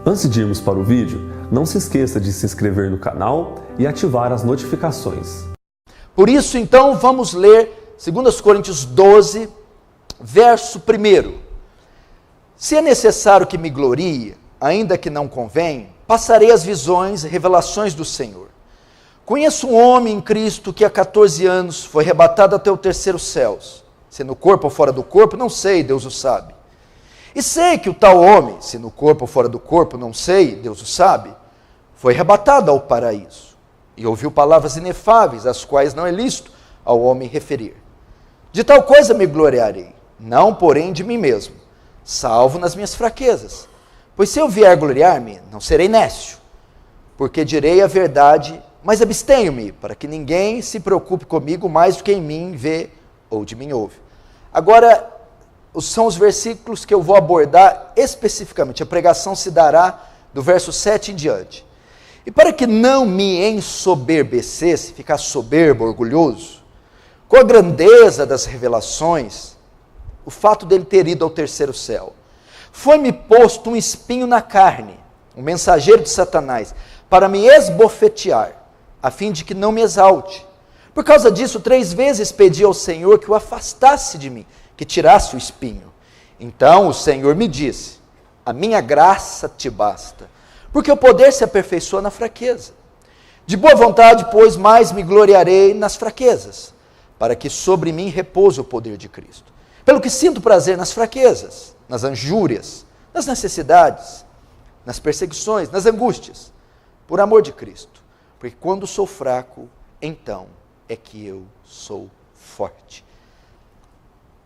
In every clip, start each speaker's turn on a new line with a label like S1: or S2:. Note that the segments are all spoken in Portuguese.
S1: Antes de irmos para o vídeo, não se esqueça de se inscrever no canal e ativar as notificações.
S2: Por isso, então, vamos ler 2 Coríntios 12, verso 1. Se é necessário que me glorie, ainda que não convém, passarei as visões e revelações do Senhor. Conheço um homem em Cristo que há 14 anos foi arrebatado até o terceiro céus. Se no corpo ou fora do corpo, não sei, Deus o sabe. E sei que o tal homem, se no corpo ou fora do corpo, não sei, Deus o sabe, foi arrebatado ao paraíso. E ouviu palavras inefáveis, as quais não é lícito ao homem referir. De tal coisa me gloriarei, não porém de mim mesmo, salvo nas minhas fraquezas. Pois se eu vier gloriar-me, não serei nécio, porque direi a verdade, mas abstenho-me, para que ninguém se preocupe comigo mais do que em mim vê ou de mim ouve. Agora, são os versículos que eu vou abordar especificamente. A pregação se dará do verso 7 em diante. E para que não me ensoberbecesse, ficar soberbo, orgulhoso, com a grandeza das revelações, o fato dele ter ido ao terceiro céu, foi-me posto um espinho na carne, um mensageiro de Satanás, para me esbofetear, a fim de que não me exalte. Por causa disso, 3 vezes pedi ao Senhor que o afastasse de mim, que tirasse o espinho. Então o Senhor me disse: a minha graça te basta, porque o poder se aperfeiçoa na fraqueza. De boa vontade, pois, mais me gloriarei nas fraquezas, para que sobre mim repouse o poder de Cristo. Pelo que sinto prazer nas fraquezas, nas injúrias, nas necessidades, nas perseguições, nas angústias, por amor de Cristo. Porque quando sou fraco, então é que eu sou forte.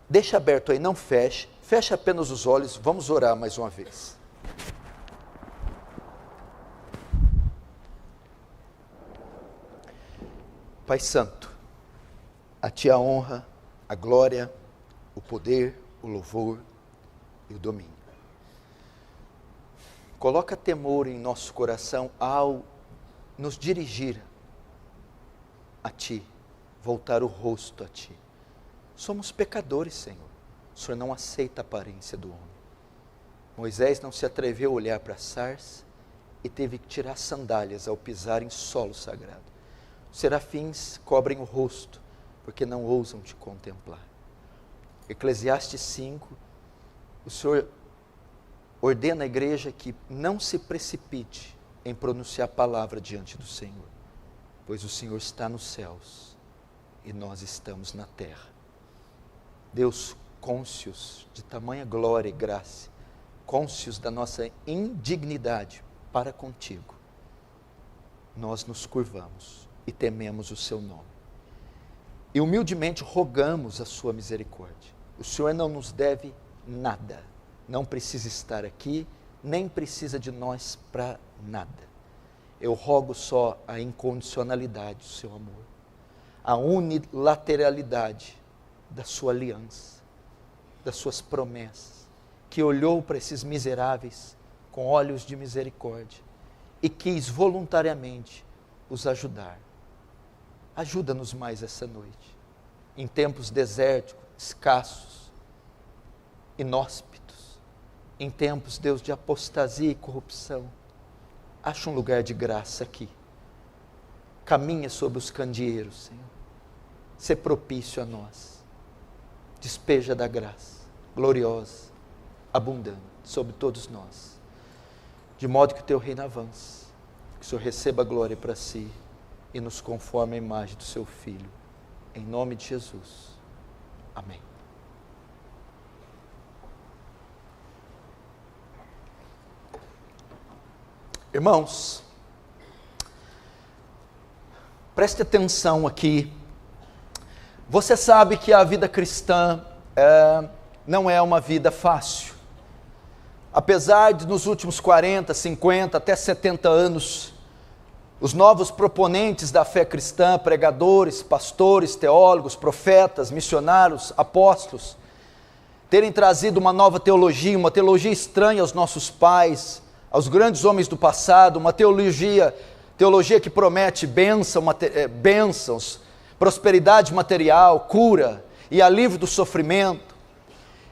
S2: Deixa aberto aí, não feche. Feche apenas os olhos. Vamos orar mais uma vez. Pai Santo, a Ti a honra, a glória, o poder, o louvor e o domínio. Coloca temor em nosso coração ao nos dirigir a Ti, voltar o rosto a Ti. Somos pecadores, Senhor. O Senhor não aceita a aparência do homem. Moisés não se atreveu a olhar para a sarça e teve que tirar sandálias ao pisar em solo sagrado. Os serafins cobrem o rosto porque não ousam te contemplar. Eclesiastes 5, o Senhor ordena à igreja que não se precipite em pronunciar a palavra diante do Senhor, pois o Senhor está nos céus e nós estamos na terra. Deus, cônscios de tamanha glória e graça, cônscios da nossa indignidade para contigo, nós nos curvamos e tememos o seu nome. E humildemente rogamos a sua misericórdia. O Senhor não nos deve nada, não precisa estar aqui, nem precisa de nós para nada. Eu rogo só a incondicionalidade do seu amor, a unilateralidade da sua aliança, das suas promessas, que olhou para esses miseráveis com olhos de misericórdia e quis voluntariamente os ajudar. Ajuda-nos mais essa noite, em tempos desérticos, escassos, inóspitos, em tempos, Deus, de apostasia e corrupção. Acha um lugar de graça aqui. Caminha sobre os candeeiros, Senhor. Sê propício a nós. Despeja da graça gloriosa, abundante, sobre todos nós. De modo que o teu reino avance. Que o Senhor receba a glória para si e nos conforme a imagem do seu Filho. Em nome de Jesus. Amém. Irmãos, preste atenção aqui. Você sabe que a vida cristã não é uma vida fácil. Apesar de nos últimos 40, 50, até 70 anos, os novos proponentes da fé cristã, pregadores, pastores, teólogos, profetas, missionários, apóstolos, terem trazido uma nova teologia, uma teologia estranha aos nossos pais, aos grandes homens do passado, uma teologia que promete bênçãos, prosperidade material, cura e alívio do sofrimento.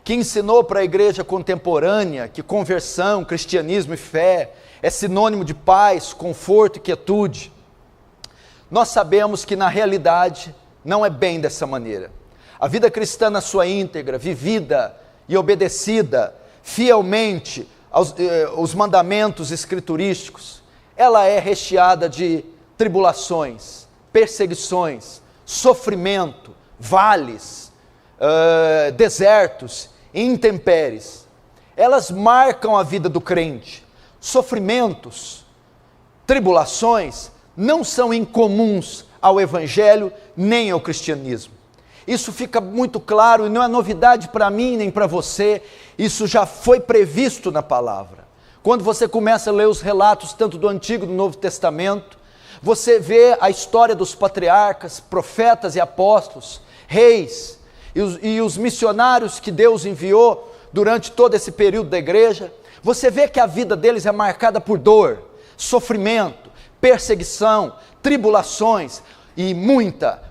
S2: que ensinou para a igreja contemporânea que conversão, cristianismo e fé é sinônimo de paz, conforto e quietude. Nós sabemos que na realidade não é bem dessa maneira. A vida cristã na sua íntegra, vivida e obedecida fielmente aos mandamentos escriturísticos, ela é recheada de tribulações, perseguições, sofrimento, vales, desertos, intempéries. Elas marcam a vida do crente. Sofrimentos, tribulações não são incomuns ao evangelho nem ao cristianismo. Isso fica muito claro e não é novidade para mim nem para você. Isso já foi previsto na palavra. Quando você começa a ler os relatos tanto do Antigo e do Novo Testamento, você vê a história dos patriarcas, profetas e apóstolos, reis e os missionários que Deus enviou durante todo esse período da igreja. Você vê que a vida deles é marcada por dor, sofrimento, perseguição, tribulações e muita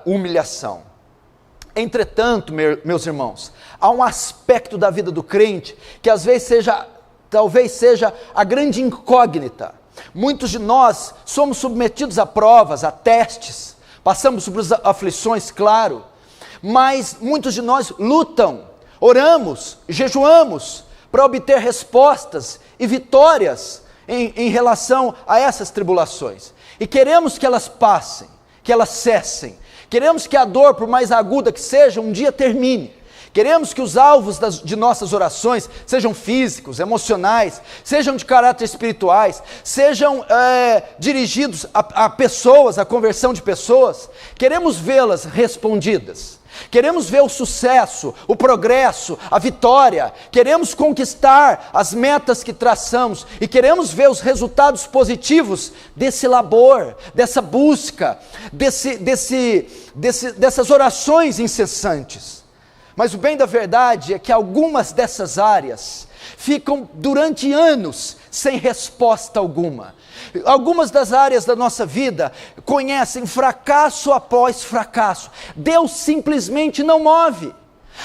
S2: humilhação. Entretanto, meus irmãos, há um aspecto da vida do crente que às vezes talvez seja a grande incógnita. Muitos de nós somos submetidos a provas, a testes, passamos por aflições, claro, mas muitos de nós lutam, oramos, jejuamos para obter respostas e vitórias em relação a essas tribulações. E queremos que elas passem, que elas cessem. Queremos que a dor, por mais aguda que seja, um dia termine. Queremos que os alvos de nossas orações sejam físicos, emocionais, sejam de caráter espirituais, sejam dirigidos a pessoas, a conversão de pessoas. Queremos vê-las respondidas. Queremos ver o sucesso, o progresso, a vitória. Queremos conquistar as metas que traçamos e queremos ver os resultados positivos desse labor, dessa busca, dessas orações incessantes. Mas o bem da verdade é que algumas dessas áreas ficam durante anos sem resposta alguma. Algumas das áreas da nossa vida conhecem fracasso após fracasso. Deus simplesmente não move.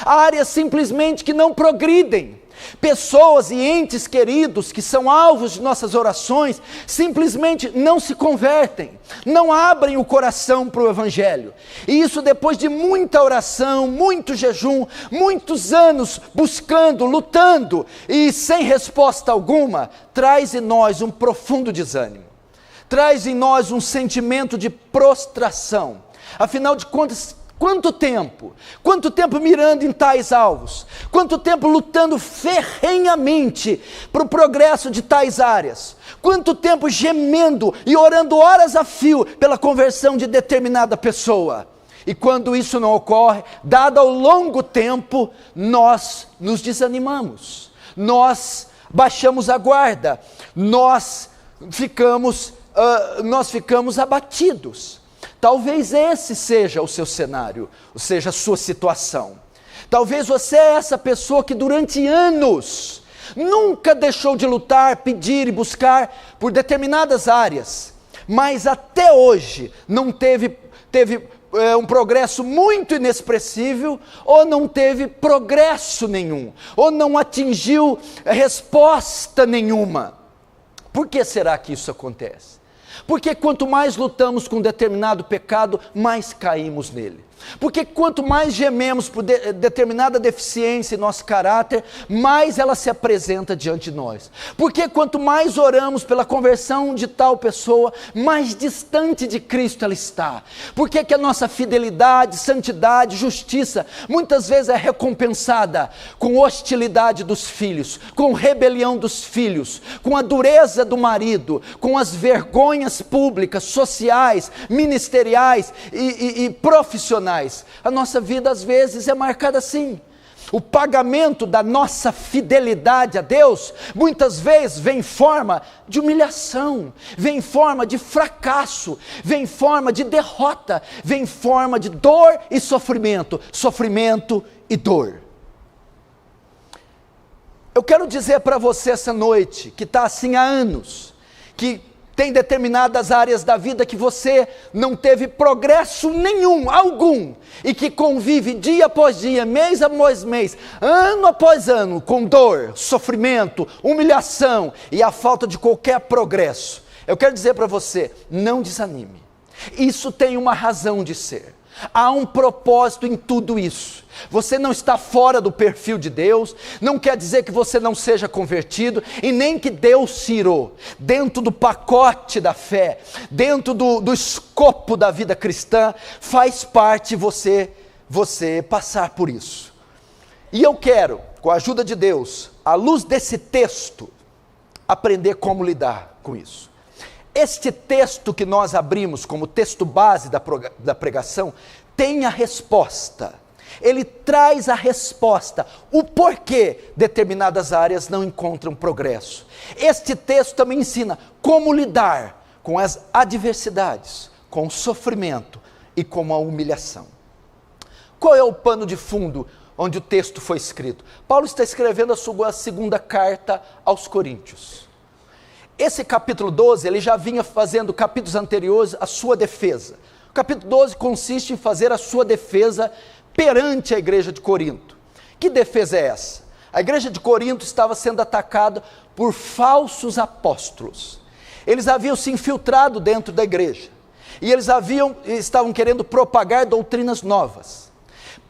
S2: Há áreas simplesmente que não progridem. Pessoas e entes queridos que são alvos de nossas orações simplesmente não se convertem, não abrem o coração para o evangelho. E isso depois de muita oração, muito jejum, muitos anos buscando, lutando e sem resposta alguma, traz em nós um profundo desânimo, traz em nós um sentimento de prostração. Afinal de contas, quanto tempo mirando em tais alvos, quanto tempo lutando ferrenhamente para o progresso de tais áreas, quanto tempo gemendo e orando horas a fio pela conversão de determinada pessoa. E quando isso não ocorre, dado ao longo tempo, nós nos desanimamos, nós baixamos a guarda, nós ficamos abatidos. Talvez esse seja o seu cenário, ou seja, a sua situação. Talvez você é essa pessoa que durante anos nunca deixou de lutar, pedir e buscar por determinadas áreas, mas até hoje não teve um progresso muito inexpressível, ou não teve progresso nenhum, ou não atingiu resposta nenhuma. Por que será que isso acontece? Porque quanto mais lutamos com determinado pecado, mais caímos nele. Porque quanto mais gememos por determinada deficiência em nosso caráter, mais ela se apresenta diante de nós. Porque quanto mais oramos pela conversão de tal pessoa, mais distante de Cristo ela está. Porque que a nossa fidelidade, santidade, justiça, muitas vezes é recompensada com hostilidade dos filhos, com rebelião dos filhos, com a dureza do marido, com as vergonhas públicas, sociais, ministeriais e profissionais. A nossa vida às vezes é marcada assim. O pagamento da nossa fidelidade a Deus, muitas vezes vem em forma de humilhação, vem em forma de fracasso, vem em forma de derrota, vem em forma de dor e sofrimento e dor. Eu quero dizer para você essa noite, que está assim há anos, que Tem determinadas áreas da vida que você não teve progresso nenhum, algum, e que convive dia após dia, mês após mês, ano após ano, com dor, sofrimento, humilhação e a falta de qualquer progresso. Eu quero dizer para você, não desanime. Isso tem uma razão de ser. Há um propósito em tudo isso. Você não está fora do perfil de Deus, não quer dizer que você não seja convertido, e nem que Deus tirou. Dentro do pacote da fé, dentro do escopo da vida cristã, faz parte você passar por isso. E eu quero, com a ajuda de Deus, à luz desse texto, aprender como lidar com isso. Este texto que nós abrimos como texto base da pregação, tem a resposta. Ele traz a resposta, o porquê determinadas áreas não encontram progresso. Este texto também ensina como lidar com as adversidades, com o sofrimento e com a humilhação. Qual é o pano de fundo onde o texto foi escrito? Paulo está escrevendo a sua segunda carta aos Coríntios. Esse capítulo 12, ele já vinha fazendo capítulos anteriores a sua defesa. O capítulo 12 consiste em fazer a sua defesa perante a igreja de Corinto. Que defesa é essa? A igreja de Corinto estava sendo atacada por falsos apóstolos. Eles haviam se infiltrado dentro da igreja. E eles estavam querendo propagar doutrinas novas.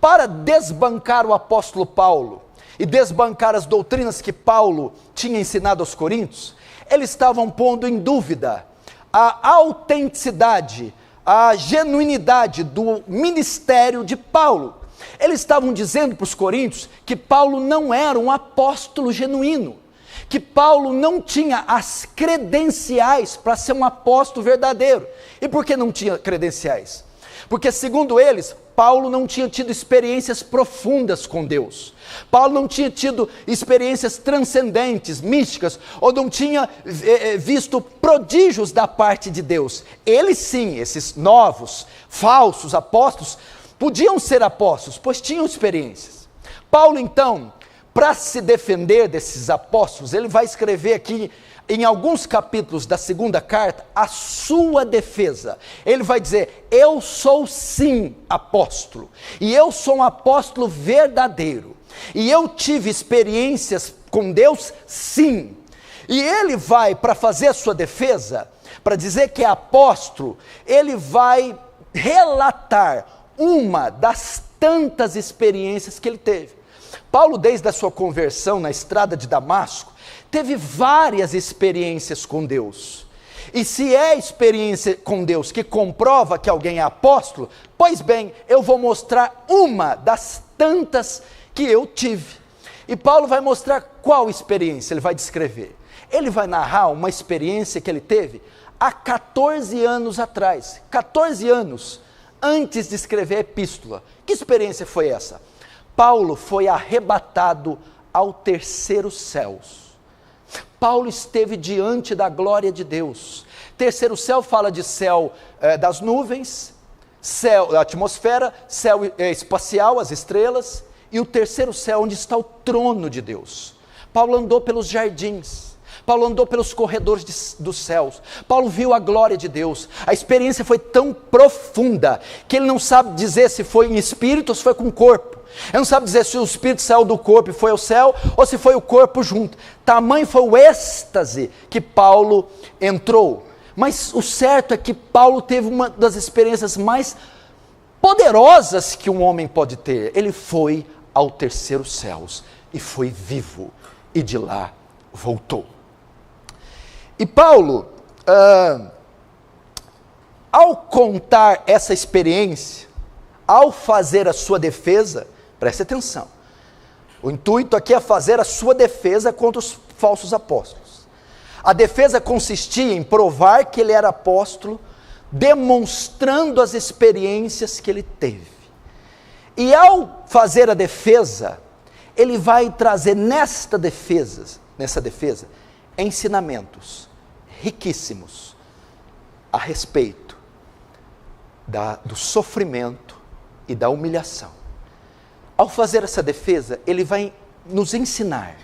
S2: Para desbancar o apóstolo Paulo e desbancar as doutrinas que Paulo tinha ensinado aos coríntios, eles estavam pondo em dúvida a autenticidade, a genuinidade do ministério de Paulo. Eles estavam dizendo para os coríntios que Paulo não era um apóstolo genuíno, que Paulo não tinha as credenciais para ser um apóstolo verdadeiro. E por que não tinha credenciais? Porque, segundo eles, Paulo não tinha tido experiências profundas com Deus. Paulo não tinha tido experiências transcendentes, místicas, ou não tinha visto prodígios da parte de Deus. Eles sim, esses novos, falsos apóstolos, podiam ser apóstolos, pois tinham experiências. Paulo então, para se defender desses apóstolos, ele vai escrever aqui, em alguns capítulos da segunda carta, a sua defesa. Ele vai dizer: eu sou sim apóstolo, e eu sou um apóstolo verdadeiro, e eu tive experiências com Deus sim. E ele vai, para fazer a sua defesa, para dizer que é apóstolo, ele vai relatar uma das tantas experiências que ele teve. Paulo, desde a sua conversão na estrada de Damasco, teve várias experiências com Deus. E se é experiência com Deus que comprova que alguém é apóstolo, pois bem, eu vou mostrar uma das tantas que eu tive. E Paulo vai mostrar qual experiência ele vai descrever. Ele vai narrar uma experiência que ele teve há 14 anos atrás, 14 anos antes de escrever a epístola. Que experiência foi essa? Paulo foi arrebatado ao terceiro céus. Paulo esteve diante da glória de Deus. Terceiro céu fala de céu das nuvens, céu da atmosfera, céu espacial, as estrelas, e o terceiro céu onde está o trono de Deus. Paulo andou pelos jardins, Paulo andou pelos corredores dos céus, Paulo viu a glória de Deus. A experiência foi tão profunda que ele não sabe dizer se foi em espírito ou se foi com o corpo. Ele não sabe dizer se o espírito saiu do corpo e foi ao céu, ou se foi o corpo junto. Tamanho foi o êxtase que Paulo entrou. Mas o certo é que Paulo teve uma das experiências mais poderosas que um homem pode ter. Ele foi ao terceiro céus e foi vivo, e de lá voltou. E Paulo, ao contar essa experiência, ao fazer a sua defesa, preste atenção, o intuito aqui é fazer a sua defesa contra os falsos apóstolos. A defesa consistia em provar que ele era apóstolo, demonstrando as experiências que ele teve. E ao fazer a defesa, ele vai trazer nessa defesa, ensinamentos riquíssimos a respeito do sofrimento e da humilhação. Ao fazer essa defesa, ele vai nos ensinar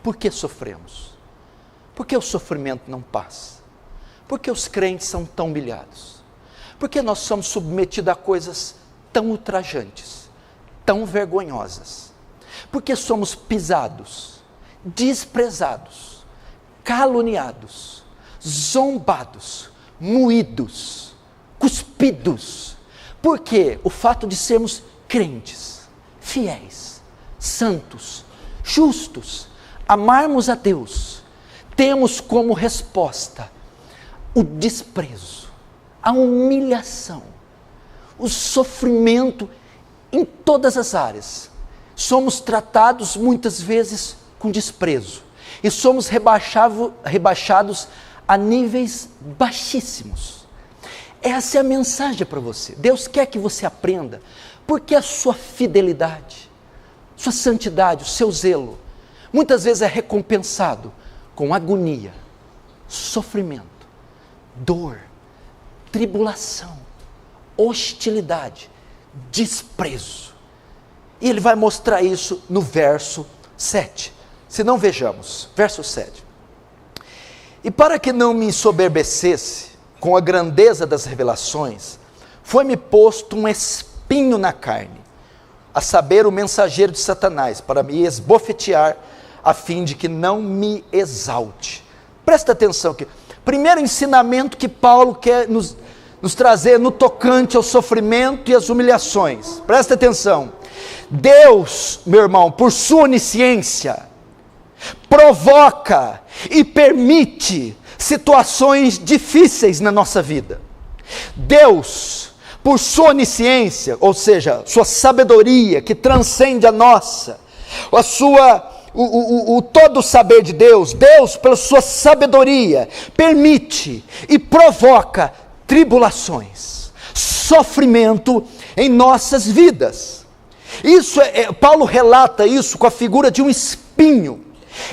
S2: por que sofremos, por que o sofrimento não passa, Por que os crentes são tão humilhados? Por que nós somos submetidos a coisas tão ultrajantes, tão vergonhosas? Por que somos pisados, desprezados, caluniados, zombados, moídos, cuspidos? Porque o fato de sermos crentes, fiéis, santos, justos, amarmos a Deus, temos como resposta o desprezo, a humilhação, o sofrimento em todas as áreas. Somos tratados muitas vezes com desprezo e somos rebaixados a níveis baixíssimos. Essa é a mensagem para você. Deus quer que você aprenda, porque a sua fidelidade, sua santidade, o seu zelo, muitas vezes é recompensado com agonia, sofrimento, dor, tribulação, hostilidade, desprezo. E ele vai mostrar isso no verso 7. Se não, vejamos, verso 7. E para que não me ensoberbecesse com a grandeza das revelações, foi-me posto um espinho na carne, a saber, o mensageiro de Satanás, para me esbofetear, a fim de que não me exalte. Presta atenção aqui. Primeiro ensinamento que Paulo quer nos trazer no tocante ao sofrimento e às humilhações. Presta atenção. Deus, meu irmão, por sua onisciência, provoca e permite situações difíceis na nossa vida. Deus, por sua onisciência, ou seja, sua sabedoria que transcende a nossa, todo o saber de Deus, Deus, pela sua sabedoria, permite e provoca tribulações, sofrimento em nossas vidas. Paulo relata isso com a figura de um espinho.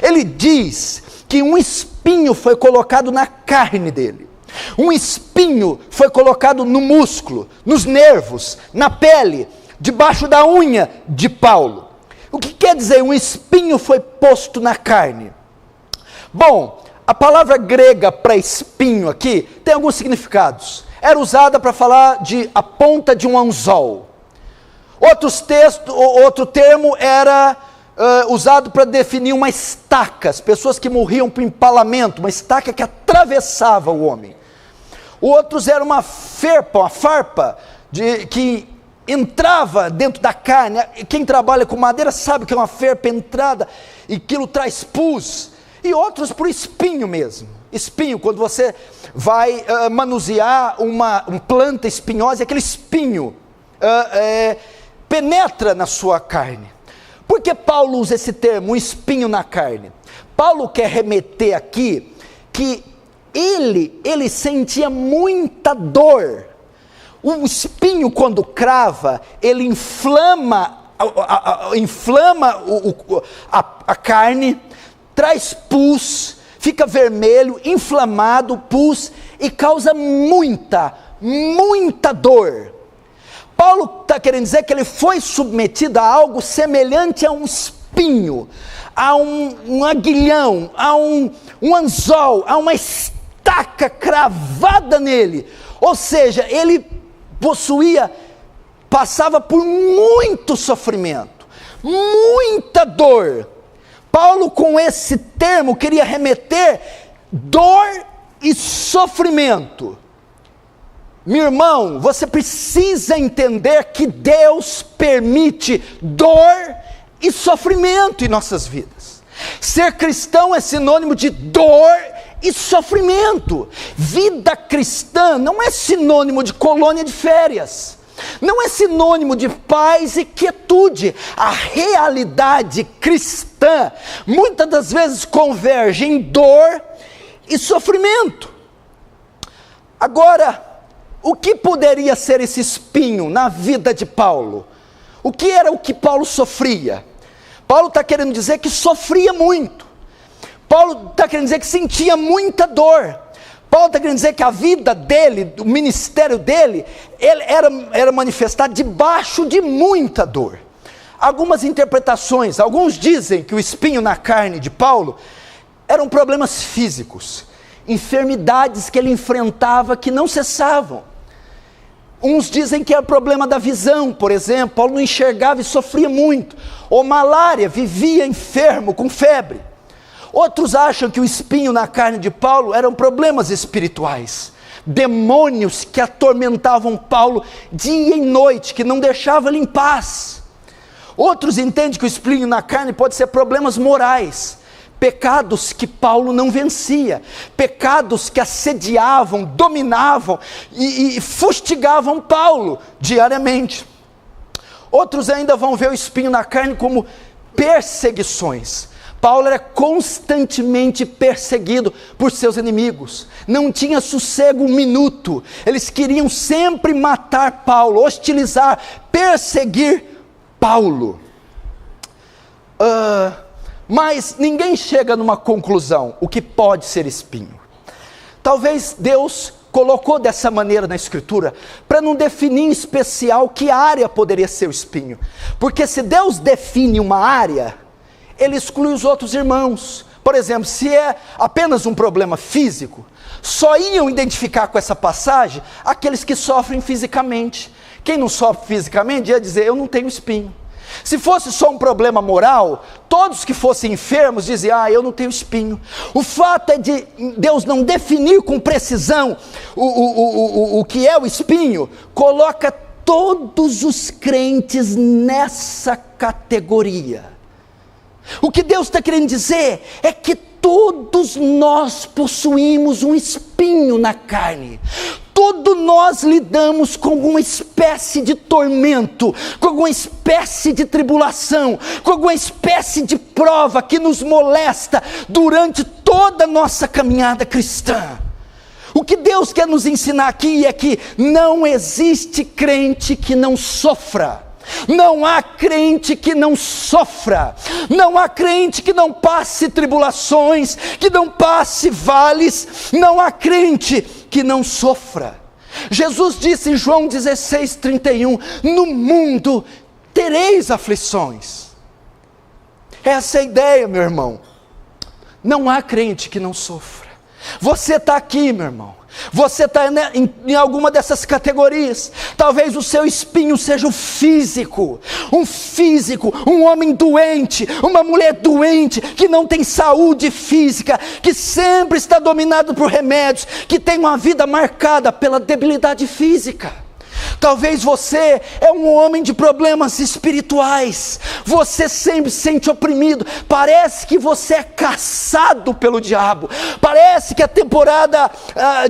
S2: Ele diz que um espinho foi colocado na carne dele. Um espinho foi colocado no músculo, nos nervos, na pele, debaixo da unha de Paulo. O que quer dizer um espinho foi posto na carne? Bom, a palavra grega para espinho aqui tem alguns significados. Era usada para falar de a ponta de um anzol. Outro termo era usado para definir uma estaca, as pessoas que morriam por empalamento, uma estaca que atravessava o homem. Outros era uma farpa que entrava dentro da carne. Quem trabalha com madeira sabe que é uma farpa entrada e aquilo traz pus. E outros por espinho mesmo. Espinho, quando você vai manusear uma planta espinhosa, aquele espinho penetra na sua carne. Por que Paulo usa esse termo, um espinho na carne? Paulo quer remeter aqui que ele sentia muita dor. O espinho, quando crava, ele inflama a carne, traz pus, fica vermelho, inflamado, pus, e causa muita dor. Paulo está querendo dizer que ele foi submetido a algo semelhante a um espinho, a um aguilhão, a um anzol, a uma estaca cravada nele. Ou seja, ele passava por muito sofrimento, muita dor. Paulo, com esse termo, queria remeter dor e sofrimento. Meu irmão, você precisa entender que Deus permite dor e sofrimento em nossas vidas. Ser cristão é sinônimo de dor e sofrimento. Vida cristã não é sinônimo de colônia de férias. Não é sinônimo de paz e quietude. A realidade cristã muitas das vezes converge em dor e sofrimento. Agora, o que poderia ser esse espinho na vida de Paulo? O que era o que Paulo sofria? Paulo está querendo dizer que sofria muito. Paulo está querendo dizer que sentia muita dor. Paulo está querendo dizer que a vida dele, o ministério dele, ele era manifestado debaixo de muita dor. Algumas interpretações, alguns dizem que o espinho na carne de Paulo eram problemas físicos. enfermidades que ele enfrentava que não cessavam. Uns dizem que é o problema da visão, por exemplo, Paulo não enxergava e sofria muito, ou malária, vivia enfermo, com febre. Outros acham que o espinho na carne de Paulo eram problemas espirituais, demônios que atormentavam Paulo dia e noite, que não deixavam ele em paz. Outros entendem que o espinho na carne pode ser problemas morais, pecados que Paulo não vencia, pecados que assediavam, dominavam e fustigavam Paulo diariamente. Outros ainda vão ver o espinho na carne como perseguições. Paulo era constantemente perseguido por seus inimigos, não tinha sossego um minuto, eles queriam sempre matar Paulo, hostilizar, perseguir Paulo. Mas ninguém chega numa conclusão, o que pode ser espinho. Talvez Deus colocou dessa maneira na Escritura, para não definir em especial que área poderia ser o espinho, porque se Deus define uma área, ele exclui os outros irmãos. Por exemplo, se é apenas um problema físico, só iam identificar com essa passagem aqueles que sofrem fisicamente. Quem não sofre fisicamente ia dizer, eu não tenho espinho. Se fosse só um problema moral, todos que fossem enfermos diziam, eu não tenho espinho. O fato é de Deus não definir com precisão o que é o espinho, coloca todos os crentes nessa categoria. O que Deus está querendo dizer é que todos nós possuímos um espinho na carne. Todos nós lidamos com alguma espécie de tormento, com alguma espécie de tribulação, com alguma espécie de prova que nos molesta durante toda a nossa caminhada cristã. O que Deus quer nos ensinar aqui é que não existe crente que não sofra. Não há crente que não sofra, não há crente que não passe tribulações, que não passe vales, não há crente que não sofra. Jesus disse em João 16:31, no mundo tereis aflições. Essa é a ideia, meu irmão. Não há crente que não sofra. Você está aqui, meu irmão. Você está em alguma dessas categorias. Talvez o seu espinho seja o físico, um homem doente, uma mulher doente, que não tem saúde física, que sempre está dominado por remédios, que tem uma vida marcada pela debilidade física. Talvez você é um homem de problemas espirituais, você sempre se sente oprimido, parece que você é caçado pelo diabo, parece que a temporada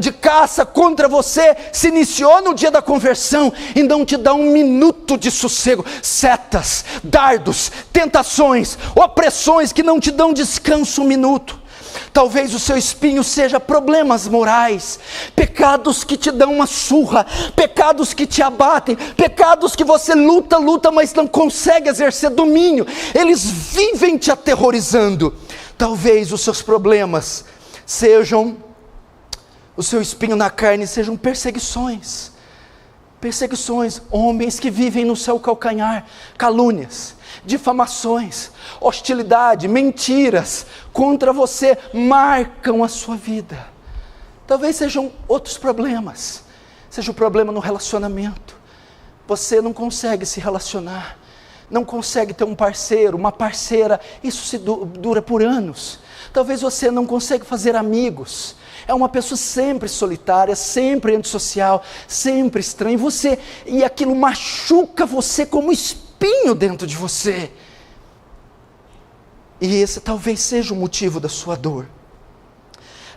S2: de caça contra você se iniciou no dia da conversão e não te dá um minuto de sossego, setas, dardos, tentações, opressões que não te dão descanso um minuto. Talvez o seu espinho seja problemas morais, pecados que te dão uma surra, pecados que te abatem, pecados que você luta, mas não consegue exercer domínio, eles vivem te aterrorizando. Talvez os seus problemas sejam, o seu espinho na carne sejam perseguições, homens que vivem no seu calcanhar, calúnias, difamações, hostilidade, mentiras contra você marcam a sua vida. Talvez sejam outros problemas, seja o problema no relacionamento, você não consegue se relacionar, não consegue ter um parceiro, uma parceira, isso dura por anos. Talvez você não consegue fazer amigos, é uma pessoa sempre solitária, sempre antissocial, sempre estranha, e aquilo machuca você como espinho dentro de você, e esse talvez seja o motivo da sua dor.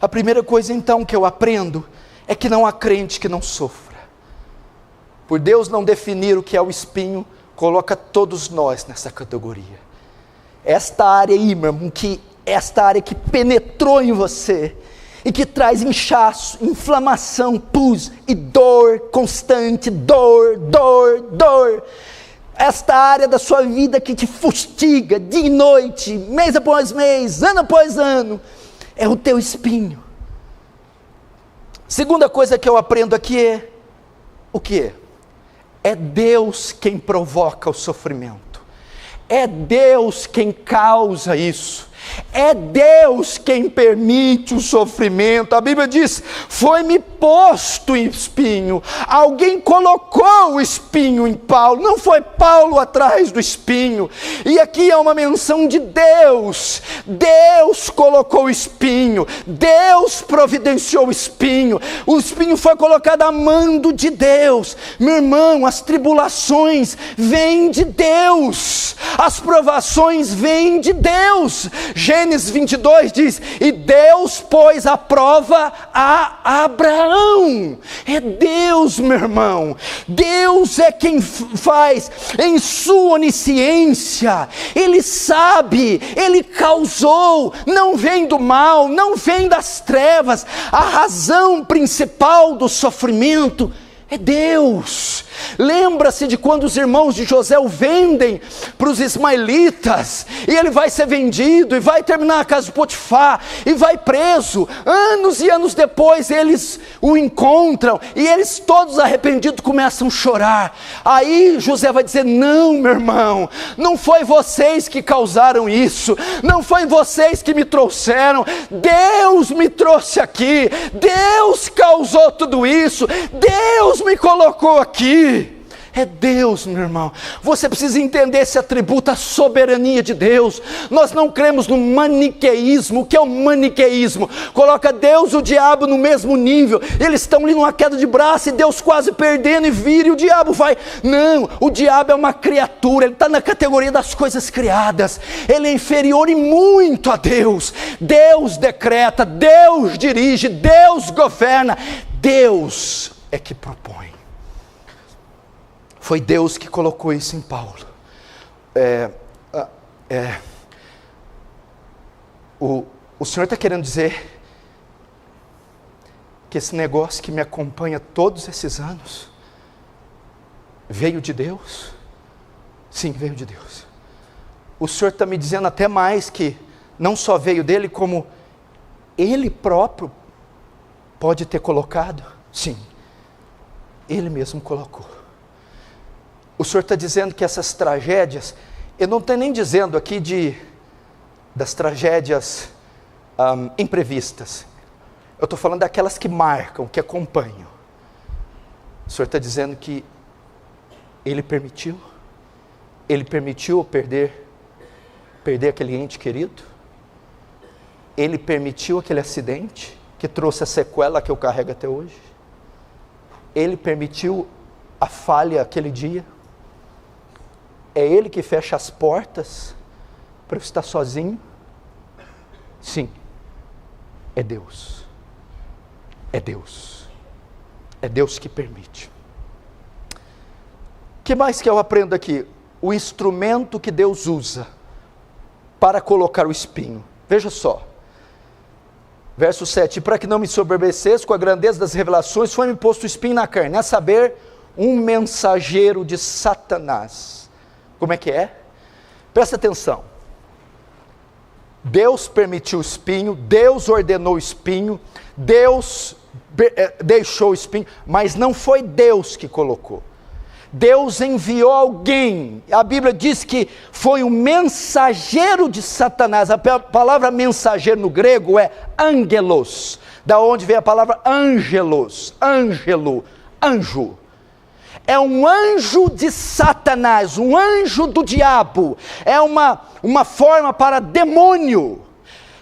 S2: A primeira coisa então que eu aprendo, é que não há crente que não sofra. Por Deus não definir o que é o espinho, coloca todos nós nessa categoria. Esta área aí, meu irmão, esta área que penetrou em você, e que traz inchaço, inflamação, pus e dor constante, dor. Esta área da sua vida que te fustiga dia e noite, mês após mês, ano após ano, é o teu espinho. Segunda coisa que eu aprendo aqui é, o que? É Deus quem provoca o sofrimento, é Deus quem causa isso, É Deus quem permite o sofrimento. A Bíblia diz: foi-me posto em espinho. Alguém colocou o espinho em Paulo, não foi Paulo atrás do espinho. E aqui é uma menção de Deus. Deus colocou o espinho, Deus providenciou o espinho foi colocado a mando de Deus. Meu irmão, as tribulações vêm de Deus, as provações vêm de Deus. Gênesis 22 diz: e Deus pôs à prova a Abraão. É Deus, meu irmão. Deus é quem faz em sua onisciência. Ele sabe, Ele causou. Não vem do mal, não vem das trevas. A razão principal do sofrimento é Deus. Lembra-se de quando os irmãos de José o vendem para os ismaelitas, e ele vai ser vendido, e vai terminar na casa de Potifar, e vai preso. Anos e anos depois eles o encontram, e eles todos arrependidos começam a chorar. Aí José vai dizer: não, meu irmão, não foi vocês que causaram isso, não foi vocês que me trouxeram, Deus me trouxe aqui, Deus causou tudo isso, Deus me colocou aqui. É Deus, meu irmão. Você precisa entender esse atributo, a soberania de Deus. Nós não cremos no maniqueísmo. O que é o maniqueísmo? Coloca Deus e o diabo no mesmo nível. Eles estão ali numa queda de braço, e Deus quase perdendo, e vira, e o diabo vai. Não, o diabo é uma criatura, ele está na categoria das coisas criadas. Ele é inferior e muito a Deus. Deus decreta, Deus dirige, Deus governa. Deus é que propõe. Foi Deus que colocou isso em Paulo. O Senhor está querendo dizer que esse negócio que me acompanha todos esses anos veio de Deus? Sim, veio de Deus. O Senhor está me dizendo até mais, que não só veio dele, como Ele próprio pode ter colocado? Sim, Ele mesmo colocou. O Senhor está dizendo que essas tragédias, eu não estou nem dizendo aqui das tragédias imprevistas, eu estou falando daquelas que marcam, que acompanham. O Senhor está dizendo que Ele permitiu eu perder aquele ente querido, Ele permitiu aquele acidente que trouxe a sequela que eu carrego até hoje, Ele permitiu a falha aquele dia. É Ele que fecha as portas para eu estar sozinho? Sim, é Deus. É Deus. É Deus que permite. O que mais que eu aprendo aqui? O instrumento que Deus usa para colocar o espinho. Veja só. Verso 7. Para que não me soberbecesse com a grandeza das revelações, foi-me posto o espinho na carne, a saber, um mensageiro de Satanás. Como é que é? Presta atenção. Deus permitiu o espinho, Deus ordenou o espinho, Deus deixou o espinho, mas não foi Deus que colocou. Deus enviou alguém. A Bíblia diz que foi um mensageiro de Satanás. A palavra mensageiro no grego é angelos, da onde vem a palavra angelos, ângelo, anjo. É um anjo de Satanás, um anjo do diabo, é uma forma para demônio.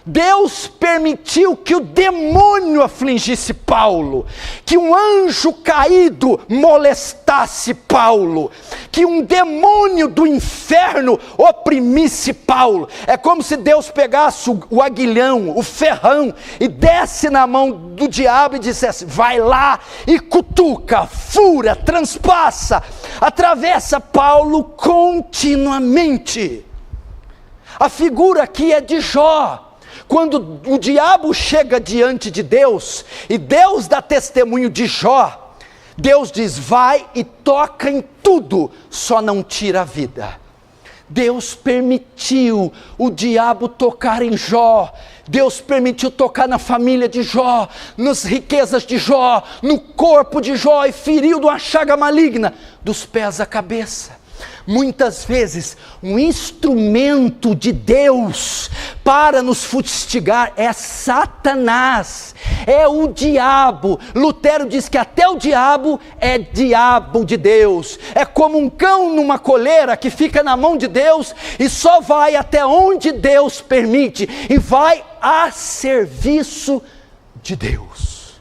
S2: Deus permitiu que o demônio afligisse Paulo, que um anjo caído molestasse Paulo, que um demônio do inferno oprimisse Paulo. É como se Deus pegasse o aguilhão, o ferrão, e desse na mão do diabo e dissesse: vai lá e cutuca, fura, transpassa, atravessa Paulo continuamente. A figura aqui é de Jó. Quando o diabo chega diante de Deus, e Deus dá testemunho de Jó, Deus diz: vai e toca em tudo, só não tira a vida. Deus permitiu o diabo tocar em Jó, Deus permitiu tocar na família de Jó, nas riquezas de Jó, no corpo de Jó, e feriu de uma chaga maligna, dos pés à cabeça. Muitas vezes, um instrumento de Deus para nos fustigar é Satanás, é o diabo. Lutero diz que até o diabo é diabo de Deus. É como um cão numa coleira que fica na mão de Deus e só vai até onde Deus permite, e vai a serviço de Deus.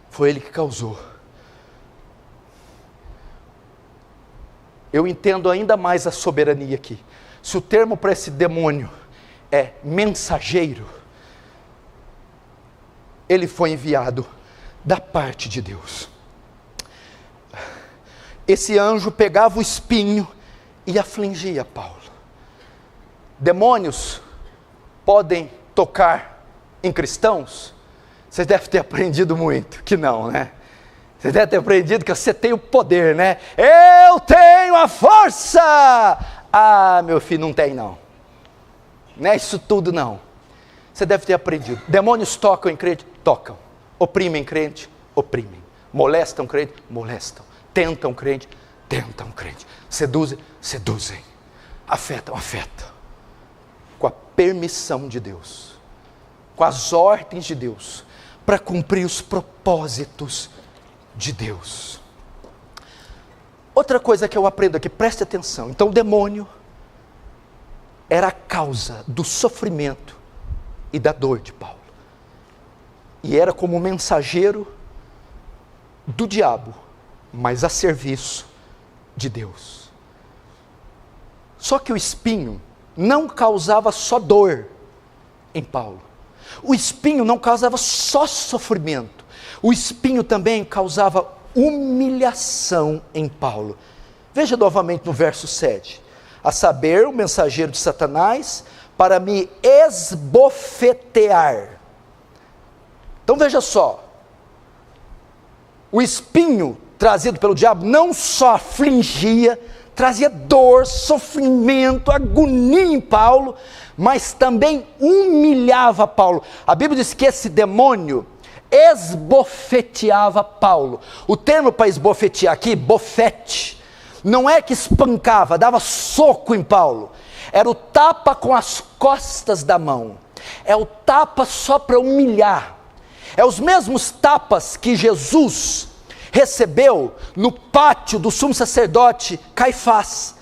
S2: Foi ele que causou. Eu entendo ainda mais a soberania aqui. Se o termo para esse demônio é mensageiro, ele foi enviado da parte de Deus. Esse anjo pegava o espinho e afligia Paulo. Demônios podem tocar em cristãos? Vocês devem ter aprendido muito que não, né? Você deve ter aprendido que você tem o poder, né? Eu tenho a força! Ah, meu filho, não tem não. Não é isso tudo não. Você deve ter aprendido. Demônios tocam em crente? Tocam. Oprimem crente? Oprimem. Molestam crente? Molestam. Tentam crente? Tentam crente. Seduzem? Seduzem. Afetam? Afetam. Com a permissão de Deus. Com as ordens de Deus. Para cumprir os propósitos de Deus. Outra coisa que eu aprendo aqui, preste atenção. Então o demônio era a causa do sofrimento e da dor de Paulo. E era como mensageiro do diabo, mas a serviço de Deus. Só que o espinho não causava só dor em Paulo. O espinho não causava só sofrimento. O espinho também causava humilhação em Paulo. Veja novamente no verso 7. A saber, o mensageiro de Satanás, para me esbofetear. Então veja só. O espinho trazido pelo diabo não só afligia, trazia dor, sofrimento, agonia em Paulo, mas também humilhava Paulo. A Bíblia diz que esse demônio esbofeteava Paulo. O termo para esbofetear aqui, bofete, não é que espancava, dava soco em Paulo. Era o tapa com as costas da mão. É o tapa só para humilhar. É os mesmos tapas que Jesus recebeu no pátio do sumo sacerdote Caifás,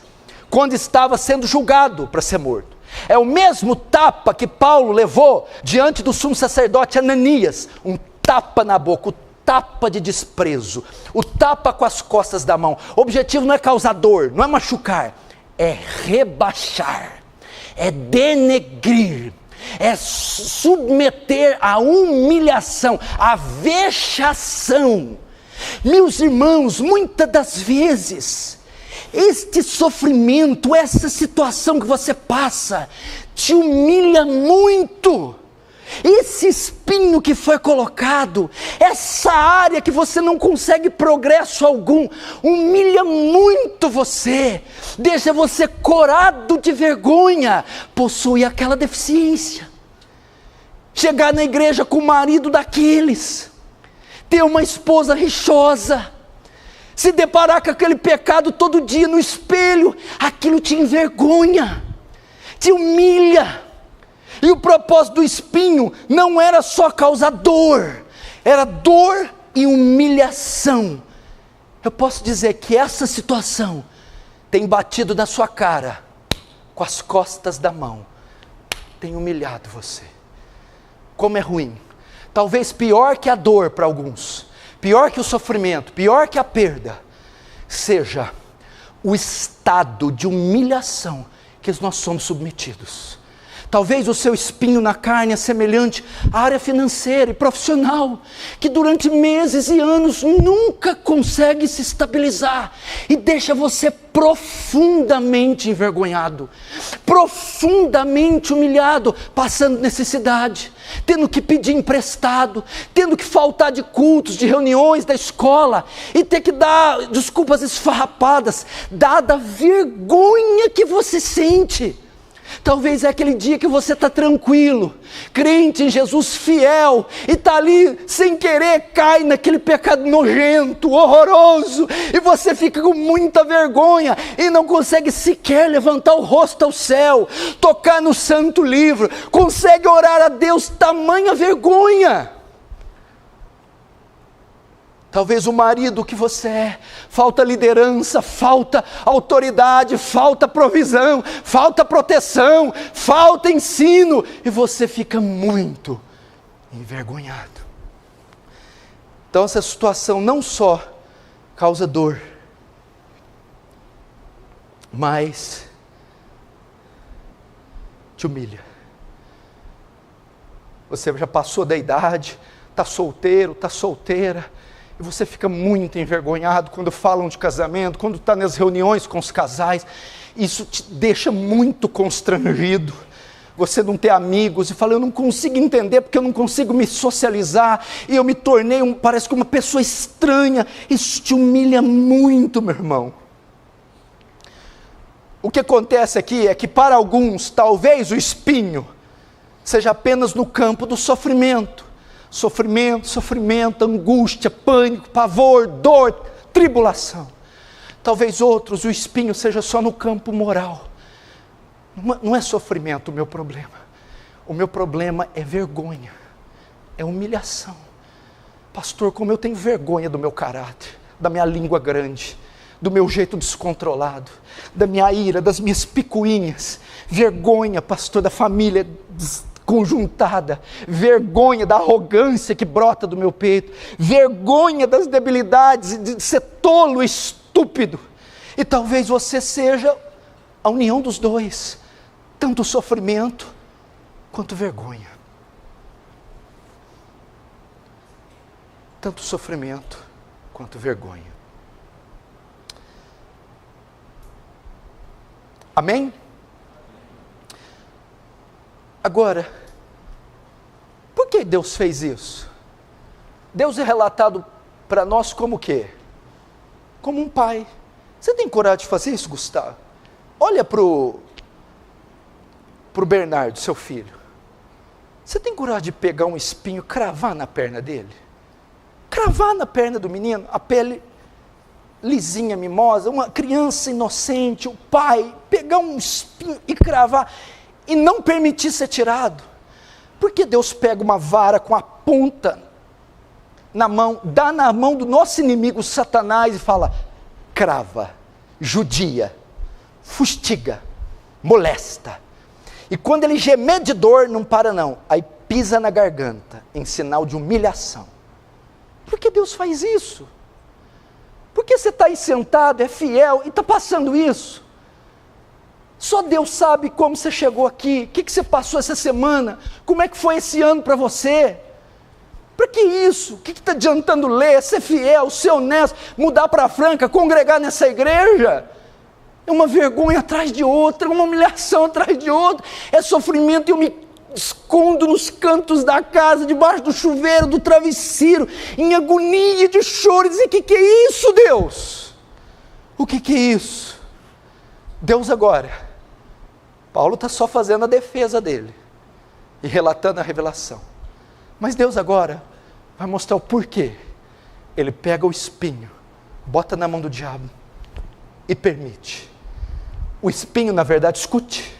S2: quando estava sendo julgado para ser morto. É o mesmo tapa que Paulo levou diante do sumo sacerdote Ananias, um tapa na boca, o tapa de desprezo, o tapa com as costas da mão. O objetivo não é causar dor, não é machucar, é rebaixar, é denegrir, é submeter à humilhação, à vexação. Meus irmãos, muitas das vezes, este sofrimento, essa situação que você passa, te humilha muito. Esse espinho que foi colocado, essa área que você não consegue progresso algum, humilha muito você, deixa você corado de vergonha, possui aquela deficiência. Chegar na igreja com o marido daqueles, ter uma esposa rixosa, se deparar com aquele pecado todo dia no espelho, aquilo te envergonha, te humilha. E o propósito do espinho não era só causar dor, era dor e humilhação. Eu posso dizer que essa situação tem batido na sua cara, com as costas da mão, tem humilhado você. Como é ruim. Talvez pior que a dor para alguns, pior que o sofrimento, pior que a perda, seja o estado de humilhação que nós somos submetidos. Talvez o seu espinho na carne é semelhante à área financeira e profissional, que durante meses e anos nunca consegue se estabilizar e deixa você profundamente envergonhado, profundamente humilhado, passando necessidade, tendo que pedir emprestado, tendo que faltar de cultos, de reuniões da escola e ter que dar desculpas esfarrapadas, dada a vergonha que você sente. Talvez é aquele dia que você está tranquilo, crente em Jesus, fiel, e está ali sem querer, cai naquele pecado nojento, horroroso, e você fica com muita vergonha, e não consegue sequer levantar o rosto ao céu, tocar no santo livro, consegue orar a Deus, tamanha vergonha. Talvez o marido que você é, falta liderança, falta autoridade, falta provisão, falta proteção, falta ensino, e você fica muito envergonhado. Então essa situação não só causa dor, mas te humilha. Você já passou da idade, está solteiro, está solteira, e você fica muito envergonhado quando falam de casamento, quando está nas reuniões com os casais, isso te deixa muito constrangido. Você não ter amigos e fala, eu não consigo entender porque eu não consigo me socializar, e eu me tornei, parece que uma pessoa estranha. Isso te humilha muito, meu irmão. O que acontece aqui é que para alguns, talvez o espinho seja apenas no campo do sofrimento. Sofrimento, angústia, pânico, pavor, dor, tribulação. Talvez outros, o espinho seja só no campo moral. Não é sofrimento o meu problema. O meu problema é vergonha, é humilhação. Pastor, como eu tenho vergonha do meu caráter, da minha língua grande, do meu jeito descontrolado, da minha ira, das minhas picuinhas. Vergonha, pastor, da família conjuntada, vergonha da arrogância que brota do meu peito, vergonha das debilidades, de ser tolo, estúpido. E talvez você seja a união dos dois, tanto sofrimento quanto vergonha. Tanto sofrimento quanto vergonha. Amém? Agora, por que Deus fez isso? Deus é relatado para nós como o quê? Como um pai. Você tem coragem de fazer isso, Gustavo? Olha para o Bernardo, seu filho. Você tem coragem de pegar um espinho e cravar na perna dele? Cravar na perna do menino, a pele lisinha, mimosa, uma criança inocente, o pai, pegar um espinho e cravar, e não permitir ser tirado. Porque Deus pega uma vara com a ponta na mão, dá na mão do nosso inimigo Satanás e fala, crava, judia, fustiga, molesta. E quando ele gemer de dor, não para não, aí pisa na garganta, em sinal de humilhação. Por que Deus faz isso? Por que você está aí sentado, é fiel e está passando isso? Só Deus sabe como você chegou aqui, o que você passou essa semana, como é que foi esse ano para você. Para que isso? O que está adiantando ler, ser fiel, ser honesto, mudar para Franca, congregar nessa igreja? É uma vergonha atrás de outra, uma humilhação atrás de outra, é sofrimento, e eu me escondo nos cantos da casa, debaixo do chuveiro, do travesseiro, em agonia de choro, e dizer, o que é isso, Deus? O que é isso? Deus agora, Paulo está só fazendo a defesa dele, e relatando a revelação, mas Deus agora vai mostrar o porquê. Ele pega o espinho, bota na mão do diabo, e permite. O espinho, na verdade, escute,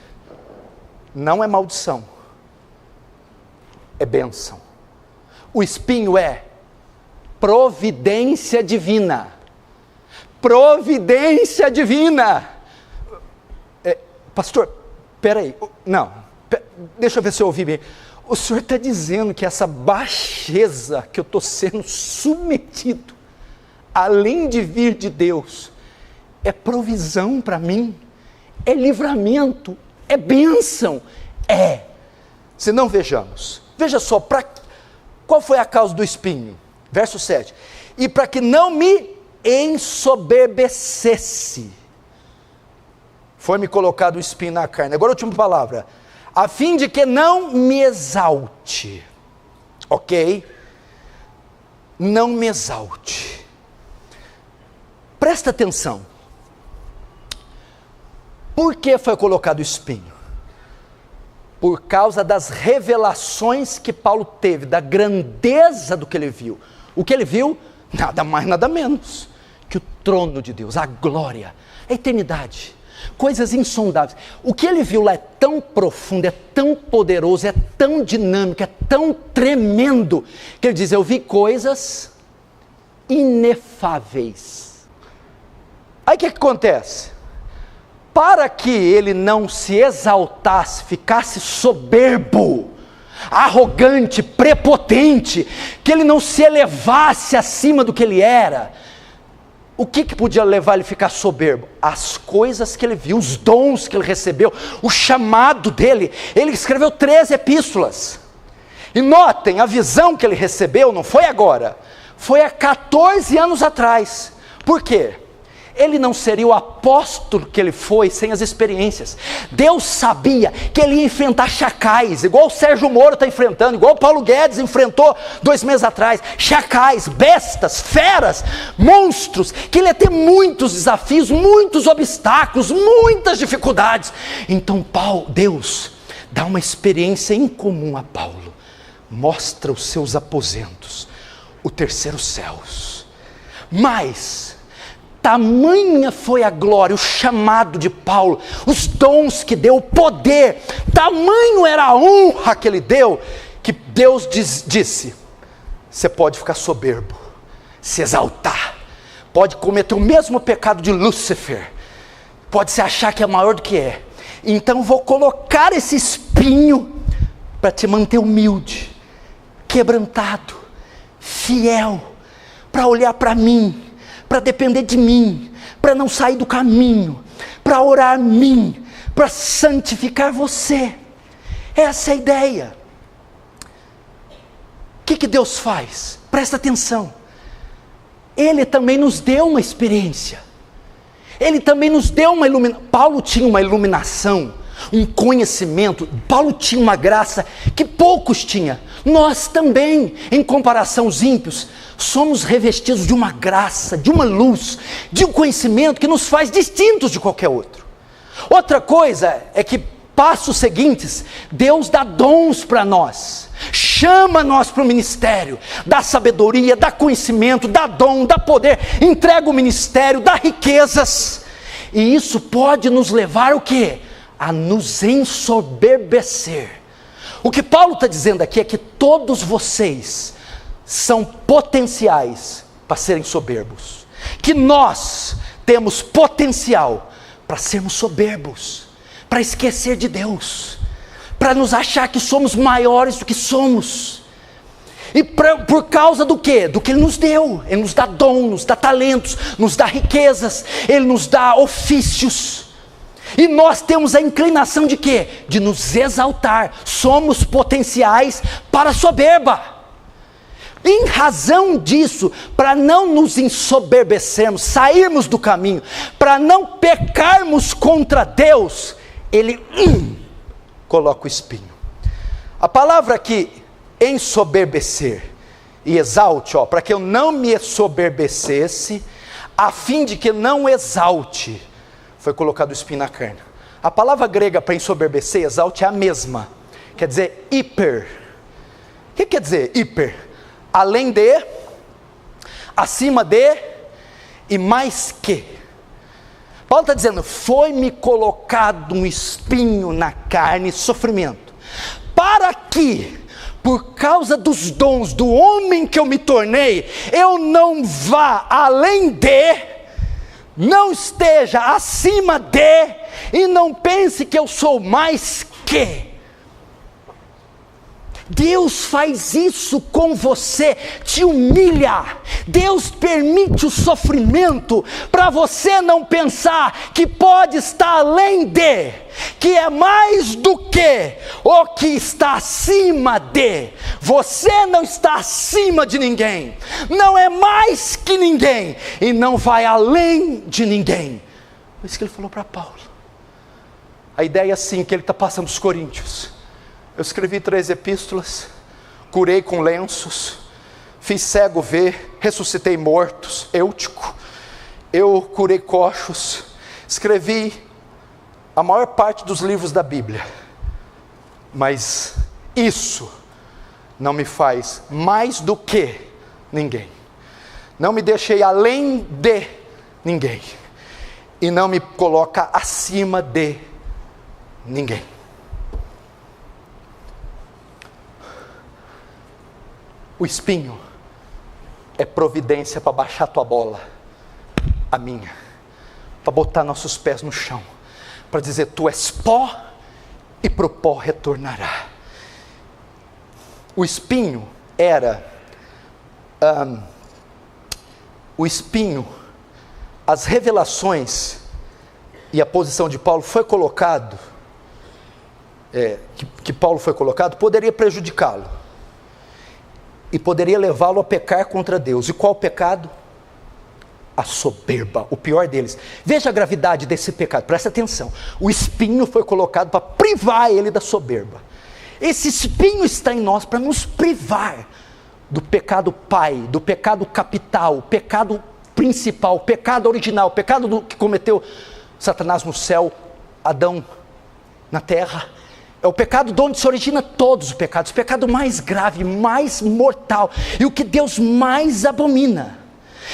S2: não é maldição, é bênção. O espinho é providência divina. Providência divina. Pastor, peraí, não, deixa eu ver se eu ouvi bem. O senhor está dizendo que essa baixeza que eu estou sendo submetido, além de vir de Deus, é provisão para mim, é livramento, é bênção, é. Se não, vejamos, veja só, qual foi a causa do espinho? Verso 7, e para que não me ensoberbecesse, foi-me colocado o espinho na carne. Agora a última palavra, a fim de que não me exalte, ok? Não me exalte. Presta atenção. Por que foi colocado o espinho? por causa das revelações que Paulo teve, da grandeza do que ele viu. O que ele viu? Nada mais, nada menos que o trono de Deus, a glória, a eternidade, coisas insondáveis. O que ele viu lá é tão profundo, é tão poderoso, é tão dinâmico, é tão tremendo, que ele diz: eu vi coisas inefáveis. Aí o que acontece? Para que ele não se exaltasse, ficasse soberbo, arrogante, prepotente, que ele não se elevasse acima do que ele era, o que podia levar ele a ficar soberbo? As coisas que ele viu, os dons que ele recebeu, o chamado dele. Ele escreveu 13 epístolas, e notem, a visão que ele recebeu não foi agora, foi há 14 anos atrás. Por quê? Ele não seria o apóstolo que ele foi sem as experiências. Deus sabia que ele ia enfrentar chacais, igual o Sérgio Moro está enfrentando, igual o Paulo Guedes enfrentou 2 meses atrás. Chacais, bestas, feras, monstros, que ele ia ter muitos desafios, muitos obstáculos, muitas dificuldades. Então Deus dá uma experiência incomum a Paulo, mostra os seus aposentos, o terceiro céus. Mas tamanha foi a glória, o chamado de Paulo, os dons que deu, o poder, tamanho era a honra que ele deu, que Deus disse: você pode ficar soberbo, se exaltar, pode cometer o mesmo pecado de Lúcifer, pode se achar que é maior do que é, então vou colocar esse espinho para te manter humilde, quebrantado, fiel, para olhar para mim, para depender de mim, para não sair do caminho, para orar a mim, para santificar você. Essa é a ideia. O que Deus faz? Presta atenção. Ele também nos deu uma experiência. Ele também nos deu uma iluminação. Paulo tinha uma iluminação, um conhecimento. Paulo tinha uma graça que poucos tinham. Nós também, em comparação aos ímpios, somos revestidos de uma graça, de uma luz, de um conhecimento que nos faz distintos de qualquer outro. Outra coisa é que, passos seguintes, Deus dá dons para nós, chama nós para o ministério, dá sabedoria, dá conhecimento, dá dom, dá poder, entrega o ministério, dá riquezas, e isso pode nos levar o quê? A nos ensoberbecer. O que Paulo está dizendo aqui é que todos vocês são potenciais para serem soberbos, que nós temos potencial para sermos soberbos, para esquecer de Deus, para nos achar que somos maiores do que somos, e por causa do quê? Do que Ele nos deu. Ele nos dá dom, nos dá talentos, nos dá riquezas, Ele nos dá ofícios, e nós temos a inclinação de quê? De nos exaltar. Somos potenciais para a soberba. Em razão disso, para não nos ensoberbecermos, sairmos do caminho, para não pecarmos contra Deus, Ele coloca o espinho. A palavra aqui, ensoberbecer e exalte, para que eu não me ensoberbecesse, a fim de que não exalte, foi colocado o espinho na carne. A palavra grega para ensoberbecer e exalte é a mesma, quer dizer hiper. O que quer dizer hiper? Além de, acima de e mais que. Paulo está dizendo: foi-me colocado um espinho na carne, sofrimento, para que, por causa dos dons do homem que eu me tornei, eu não vá além de, não esteja acima de, e não pense que eu sou mais que. Deus faz isso com você, te humilha. Deus permite o sofrimento para você não pensar que pode estar além de, que é mais do que, ou que está acima de. Você não está acima de ninguém, não é mais que ninguém, e não vai além de ninguém. É isso que ele falou para Paulo. A ideia é assim que ele está passando os coríntios. Eu escrevi 3 epístolas, curei com lenços, fiz cego ver, ressuscitei mortos, Eutico, eu curei coxos, escrevi a maior parte dos livros da Bíblia. Mas isso não me faz mais do que ninguém. Não me deixei além de ninguém. E não me coloca acima de ninguém. O espinho é providência para baixar tua bola, a minha, para botar nossos pés no chão, para dizer: tu és pó e pro pó retornará. O espinho era, as revelações e a posição de Paulo foi colocado, que Paulo foi colocado, poderia prejudicá-lo, e poderia levá-lo a pecar contra Deus. E qual pecado? A soberba, o pior deles. Veja a gravidade desse pecado, presta atenção. O espinho foi colocado para privar ele da soberba. Esse espinho está em nós para nos privar do pecado pai, do pecado capital, pecado principal, pecado original, pecado que cometeu Satanás no céu, Adão na terra. É o pecado de onde se origina todos os pecados, o pecado mais grave, mais mortal, e o que Deus mais abomina.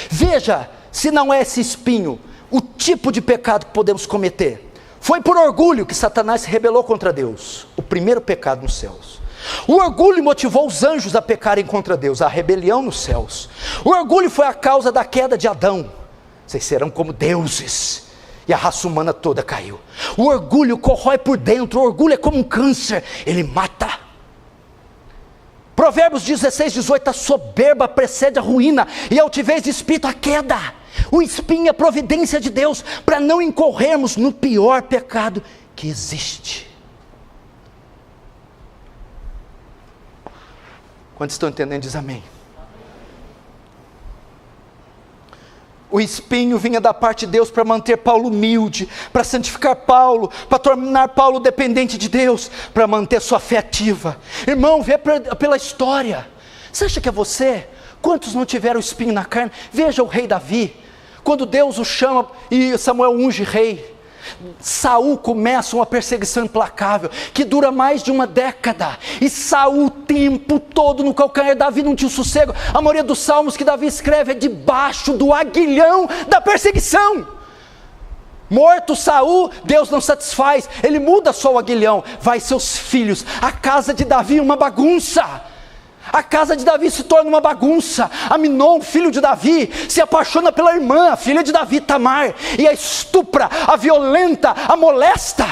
S2: Veja, se não é esse espinho, o tipo de pecado que podemos cometer. Foi por orgulho que Satanás se rebelou contra Deus, o primeiro pecado nos céus. O orgulho motivou os anjos a pecarem contra Deus, a rebelião nos céus. O orgulho foi a causa da queda de Adão. Vocês serão como deuses. E a raça humana toda caiu. O orgulho corrói por dentro, o orgulho é como um câncer, ele mata. Provérbios 16:18, a soberba precede a ruína, e a altivez de espírito a queda. O espinho é a providência de Deus, para não incorrermos no pior pecado que existe. Quantos estão entendendo, diz amém. O espinho vinha da parte de Deus para manter Paulo humilde, para santificar Paulo, para tornar Paulo dependente de Deus, para manter sua fé ativa. Irmão, vê pela história. Você acha que é você? Quantos não tiveram espinho na carne? Veja o rei Davi, quando Deus o chama e Samuel unge rei. Saul começa uma perseguição implacável, que dura mais de uma década, e Saul o tempo todo no calcanhar. Davi não tinha sossego. A maioria dos salmos que Davi escreve é debaixo do aguilhão da perseguição. Morto Saul, Deus não satisfaz, ele muda só o aguilhão, vai seus filhos. A casa de Davi é uma bagunça. A casa de Davi se torna uma bagunça. Aminon, filho de Davi, se apaixona pela irmã, a filha de Davi, Tamar, e a estupra, a violenta, a molesta.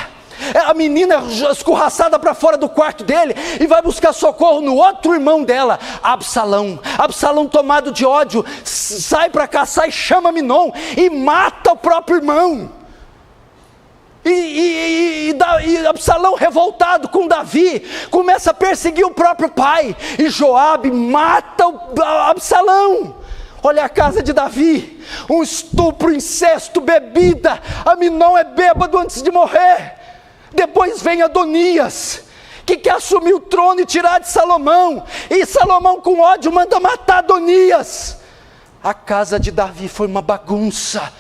S2: A menina é escorraçada para fora do quarto dele, e vai buscar socorro no outro irmão dela, Absalão. Absalão, tomado de ódio, sai para caçar e chama Aminon, e mata o próprio irmão. E Absalão, revoltado com Davi, começa a perseguir o próprio pai, e Joabe mata Absalão. Olha a casa de Davi, um estupro, incesto, bebida. Aminon é bêbado antes de morrer. Depois vem Adonias, que quer assumir o trono e tirar de Salomão, e Salomão com ódio manda matar Adonias. A casa de Davi foi uma bagunça.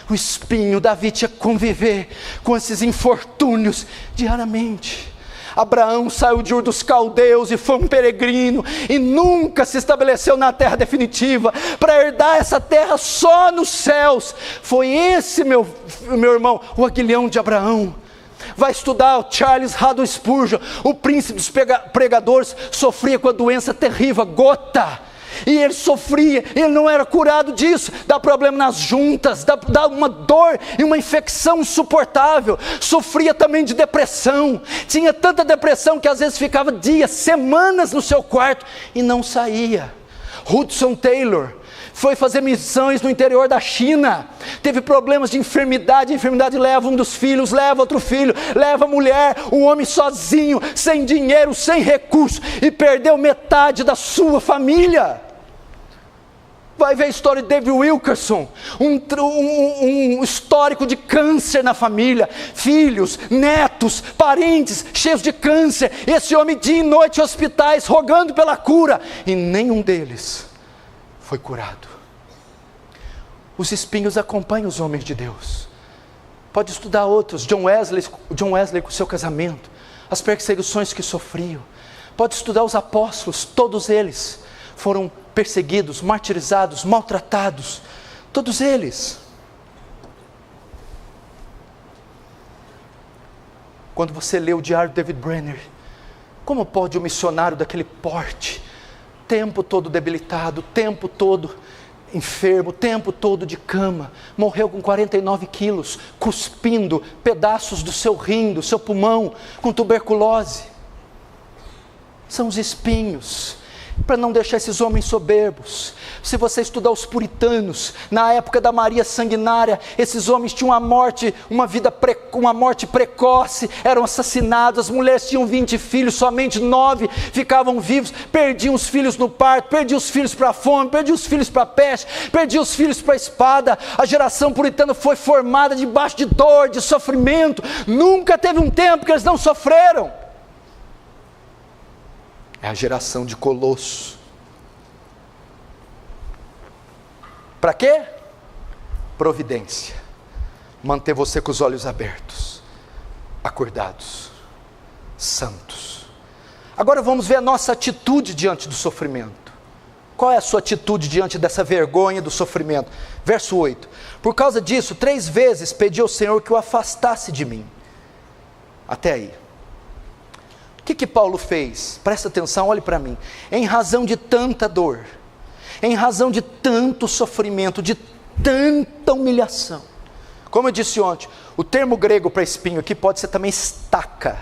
S2: O espinho, Davi tinha que conviver com esses infortúnios diariamente. Abraão saiu de Ur dos Caldeus e foi um peregrino, e nunca se estabeleceu na terra definitiva, para herdar essa terra só nos céus. Foi esse, meu irmão, o aguilhão de Abraão. Vai estudar o Charles Haddon Spurgeon, o príncipe dos pregadores, sofria com a doença terrível, gota. E ele sofria, ele não era curado disso, dá problema nas juntas, dá uma dor e uma infecção insuportável. Sofria também de depressão, tinha tanta depressão que às vezes ficava dias, semanas no seu quarto e não saía. Hudson Taylor foi fazer missões no interior da China, teve problemas de enfermidade, a enfermidade leva um dos filhos, leva outro filho, leva a mulher, o homem sozinho, sem dinheiro, sem recurso, e perdeu metade da sua família. Vai ver a história de David Wilkerson, um histórico de câncer na família, filhos, netos, parentes cheios de câncer. Esse homem dia e noite em hospitais rogando pela cura, e nenhum deles foi curado. Os espinhos acompanham os homens de Deus. Pode estudar outros. John Wesley com seu casamento, as perseguições que sofriam. Pode estudar os apóstolos, todos eles foram perseguidos, martirizados, maltratados, todos eles. Quando você lê o diário de David Brenner, como pode um missionário daquele porte, tempo todo debilitado, tempo todo enfermo, tempo todo de cama, morreu com 49 quilos, cuspindo pedaços do seu rim, do seu pulmão, com tuberculose? São os espinhos, para não deixar esses homens soberbos. Se você estudar os puritanos, na época da Maria Sanguinária, esses homens tinham uma morte precoce, eram assassinados, as mulheres tinham 20 filhos, somente 9 ficavam vivos, perdiam os filhos no parto, perdiam os filhos para a fome, perdiam os filhos para a peste, perdiam os filhos para a espada. A geração puritana foi formada debaixo de dor, de sofrimento, nunca teve um tempo que eles não sofreram. É a geração de Colosso. Para quê? Providência. Manter você com os olhos abertos, acordados, santos. Agora vamos ver a nossa atitude diante do sofrimento. Qual é a sua atitude diante dessa vergonha do sofrimento? Verso 8. Por causa disso, 3 vezes pedi ao Senhor que o afastasse de mim. Até aí. O que Paulo fez? Presta atenção, olhe para mim. Em razão de tanta dor, em razão de tanto sofrimento, de tanta humilhação. Como eu disse ontem, o termo grego para espinho aqui pode ser também estaca.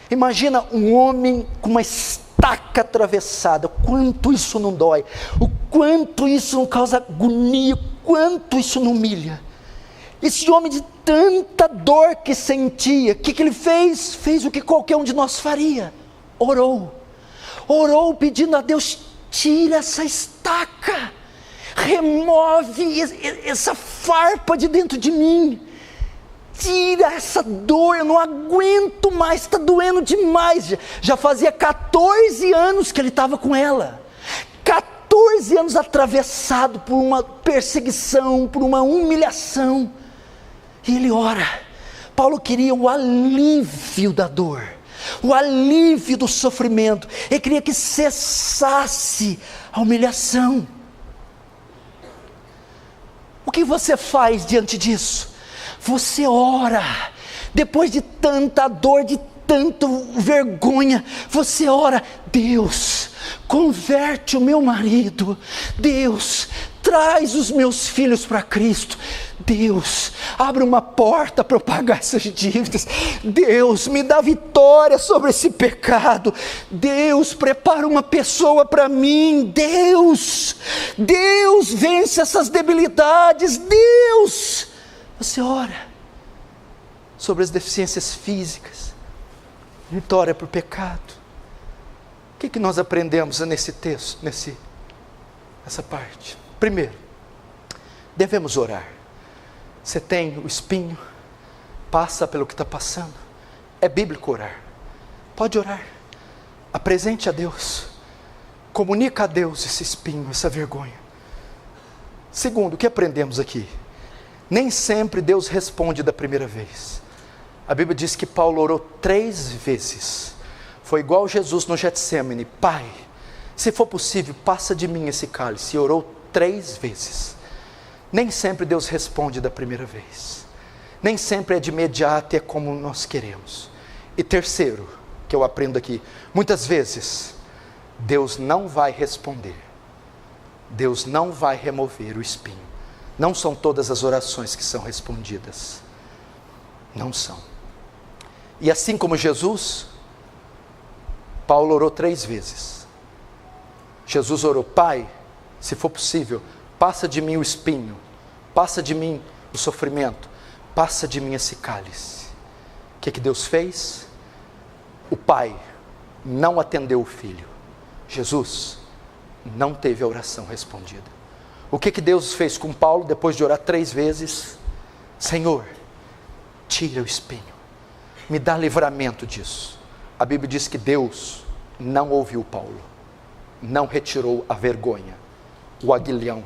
S2: Imagina um homem com uma estaca atravessada, o quanto isso não dói, o quanto isso não causa agonia, o quanto isso não humilha. Esse homem de tanta dor que sentia, o que ele fez? Fez o que qualquer um de nós faria, orou pedindo a Deus, tira essa estaca, remove essa farpa de dentro de mim, tira essa dor, eu não aguento mais, está doendo demais. Já fazia 14 anos que ele estava com ela, 14 anos atravessado por uma perseguição, por uma humilhação, e ele ora. Paulo queria o alívio da dor, o alívio do sofrimento, ele queria que cessasse a humilhação. O que você faz diante disso? Você ora, depois de tanta dor, de tanta vergonha, você ora: Deus, converte o meu marido, Deus, traz os meus filhos para Cristo, Deus, abre uma porta para eu pagar essas dívidas, Deus, me dá vitória sobre esse pecado, Deus, prepara uma pessoa para mim, Deus, vence essas debilidades, Deus. Você ora sobre as deficiências físicas, vitória para o pecado. O que nós aprendemos nesse texto, nessa parte? Primeiro, devemos orar. Você tem o espinho, passa pelo que está passando, é bíblico orar, pode orar, apresente a Deus, comunica a Deus esse espinho, essa vergonha. Segundo, o que aprendemos aqui? Nem sempre Deus responde da primeira vez. A Bíblia diz que Paulo orou 3 vezes, foi igual Jesus no Getsêmani: Pai, se for possível, passa de mim esse cálice. E orou 3 vezes. Nem sempre Deus responde da primeira vez, nem sempre é de imediato e é como nós queremos. E terceiro, que eu aprendo aqui, muitas vezes Deus não vai responder, Deus não vai remover o espinho. Não são todas as orações que são respondidas, não são. E assim como Jesus, Paulo orou 3 vezes. Jesus orou: Pai, se for possível, passa de mim o espinho, passa de mim o sofrimento, passa de mim esse cálice. O que Deus fez? O Pai não atendeu o Filho. Jesus não teve a oração respondida. O que Deus fez com Paulo depois de orar 3 vezes? Senhor, tira o espinho, me dá livramento disso. A Bíblia diz que Deus não ouviu Paulo, não retirou a vergonha, o aguilhão,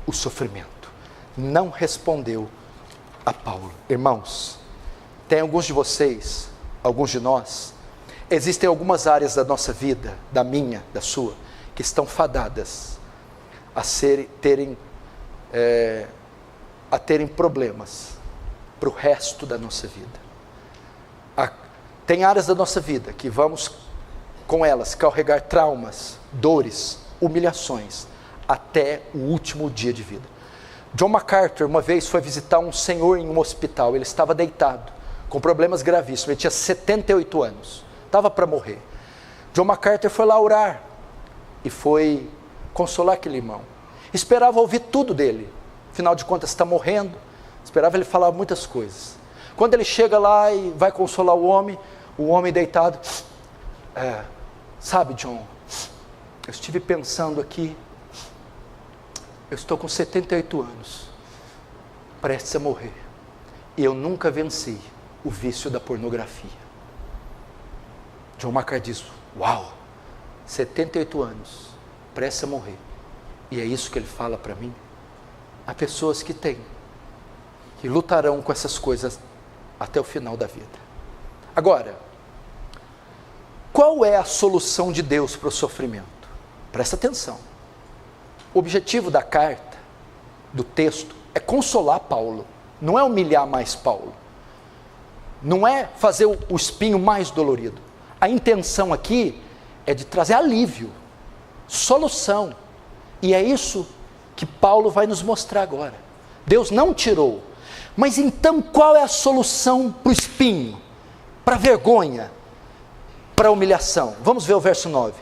S2: o sofrimento, não respondeu a Paulo. Irmãos, tem alguns de vocês alguns de nós, existem algumas áreas da nossa vida, da minha, da sua, que estão fadadas a terem problemas para o resto da nossa vida. Tem áreas da nossa vida que vamos com elas carregar traumas, dores, humilhações até o último dia de vida. John MacArthur uma vez foi visitar um senhor em um hospital. Ele estava deitado com problemas gravíssimos, ele tinha 78 anos, estava para morrer. John MacArthur foi lá orar e foi consolar aquele irmão. Esperava ouvir tudo dele, afinal de contas está morrendo, esperava ele falar muitas coisas. Quando ele chega lá e vai consolar o homem deitado, sabe, John, eu estive pensando aqui, eu estou com 78 anos, prestes a morrer, e eu nunca venci o vício da pornografia. John MacArthur diz, uau, 78 anos, prestes a morrer, e é isso que ele fala para mim. Há pessoas que lutarão com essas coisas até o final da vida. Agora, qual é a solução de Deus para o sofrimento? Presta atenção. O objetivo da carta, do texto, é consolar Paulo, não é humilhar mais Paulo, não é fazer o espinho mais dolorido. A intenção aqui é de trazer alívio, solução, e é isso que Paulo vai nos mostrar agora. Deus não tirou, mas então qual é a solução para o espinho, para a vergonha, para a humilhação? Vamos ver o verso 9.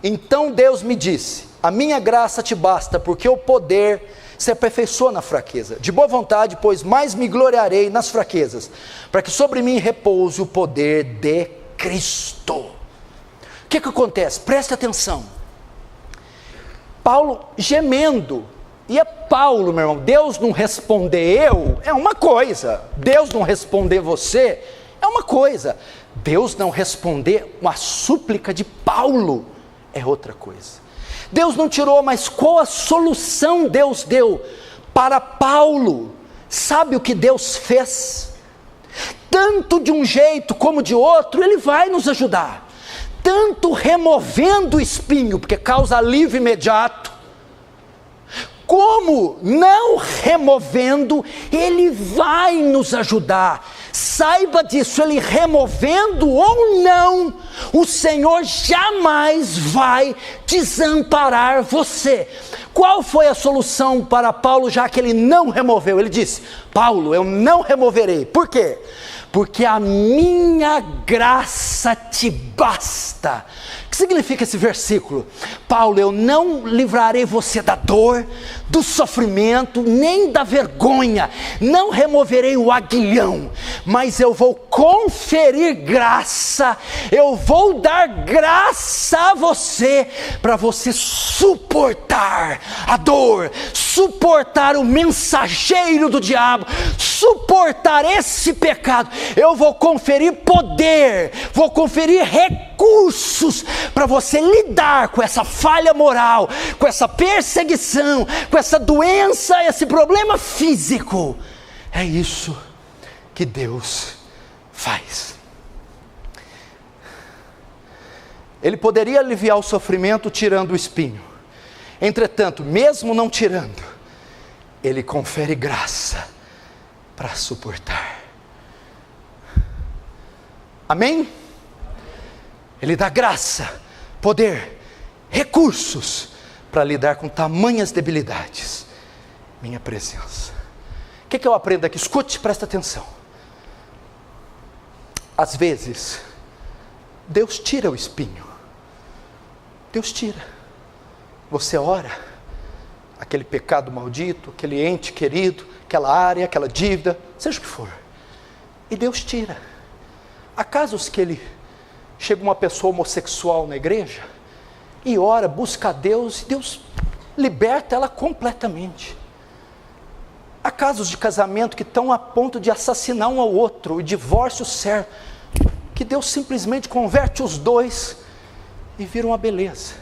S2: Então Deus me disse, a minha graça te basta, porque o poder se aperfeiçoa na fraqueza. De boa vontade, pois mais me gloriarei nas fraquezas, para que sobre mim repouse o poder de Cristo. O que acontece? Preste atenção. Paulo gemendo, e é Paulo, meu irmão. Deus não responder eu é uma coisa, Deus não responder você é uma coisa, Deus não responder uma súplica de Paulo é outra coisa. Deus não tirou, mas qual a solução Deus deu para Paulo? Sabe o que Deus fez? Tanto de um jeito como de outro, Ele vai nos ajudar. Tanto removendo o espinho, porque causa alívio imediato, como não removendo, Ele vai nos ajudar. Saiba disso, Ele removendo ou não, o Senhor jamais vai desamparar você. Qual foi a solução para Paulo, já que ele não removeu? Ele disse, Paulo, eu não removerei. Por quê? Porque a minha graça te basta. O que significa esse versículo? Paulo, eu não livrarei você da dor, do sofrimento, nem da vergonha, não removerei o aguilhão, mas eu vou conferir graça, eu vou dar graça a você, para você suportar a dor, suportar o mensageiro do diabo, suportar esse pecado. Eu vou conferir poder, vou conferir recursos, para você lidar com essa falha moral, com essa perseguição, com essa doença, esse problema físico. É isso que Deus faz. Ele poderia aliviar o sofrimento tirando o espinho. Entretanto, mesmo não tirando, Ele confere graça para suportar. Amém? Ele dá graça, poder, recursos para lidar com tamanhas debilidades. Minha presença. O que eu aprendo aqui? Escute, presta atenção. Às vezes, Deus tira o espinho. Deus tira. Você ora, aquele pecado maldito, aquele ente querido, aquela área, aquela dívida, seja o que for. E Deus tira. Há casos que chega uma pessoa homossexual na igreja e ora, busca a Deus, e Deus liberta ela completamente. Há casos de casamento que estão a ponto de assassinar um ao outro, e divórcio certo, que Deus simplesmente converte os dois e vira uma beleza.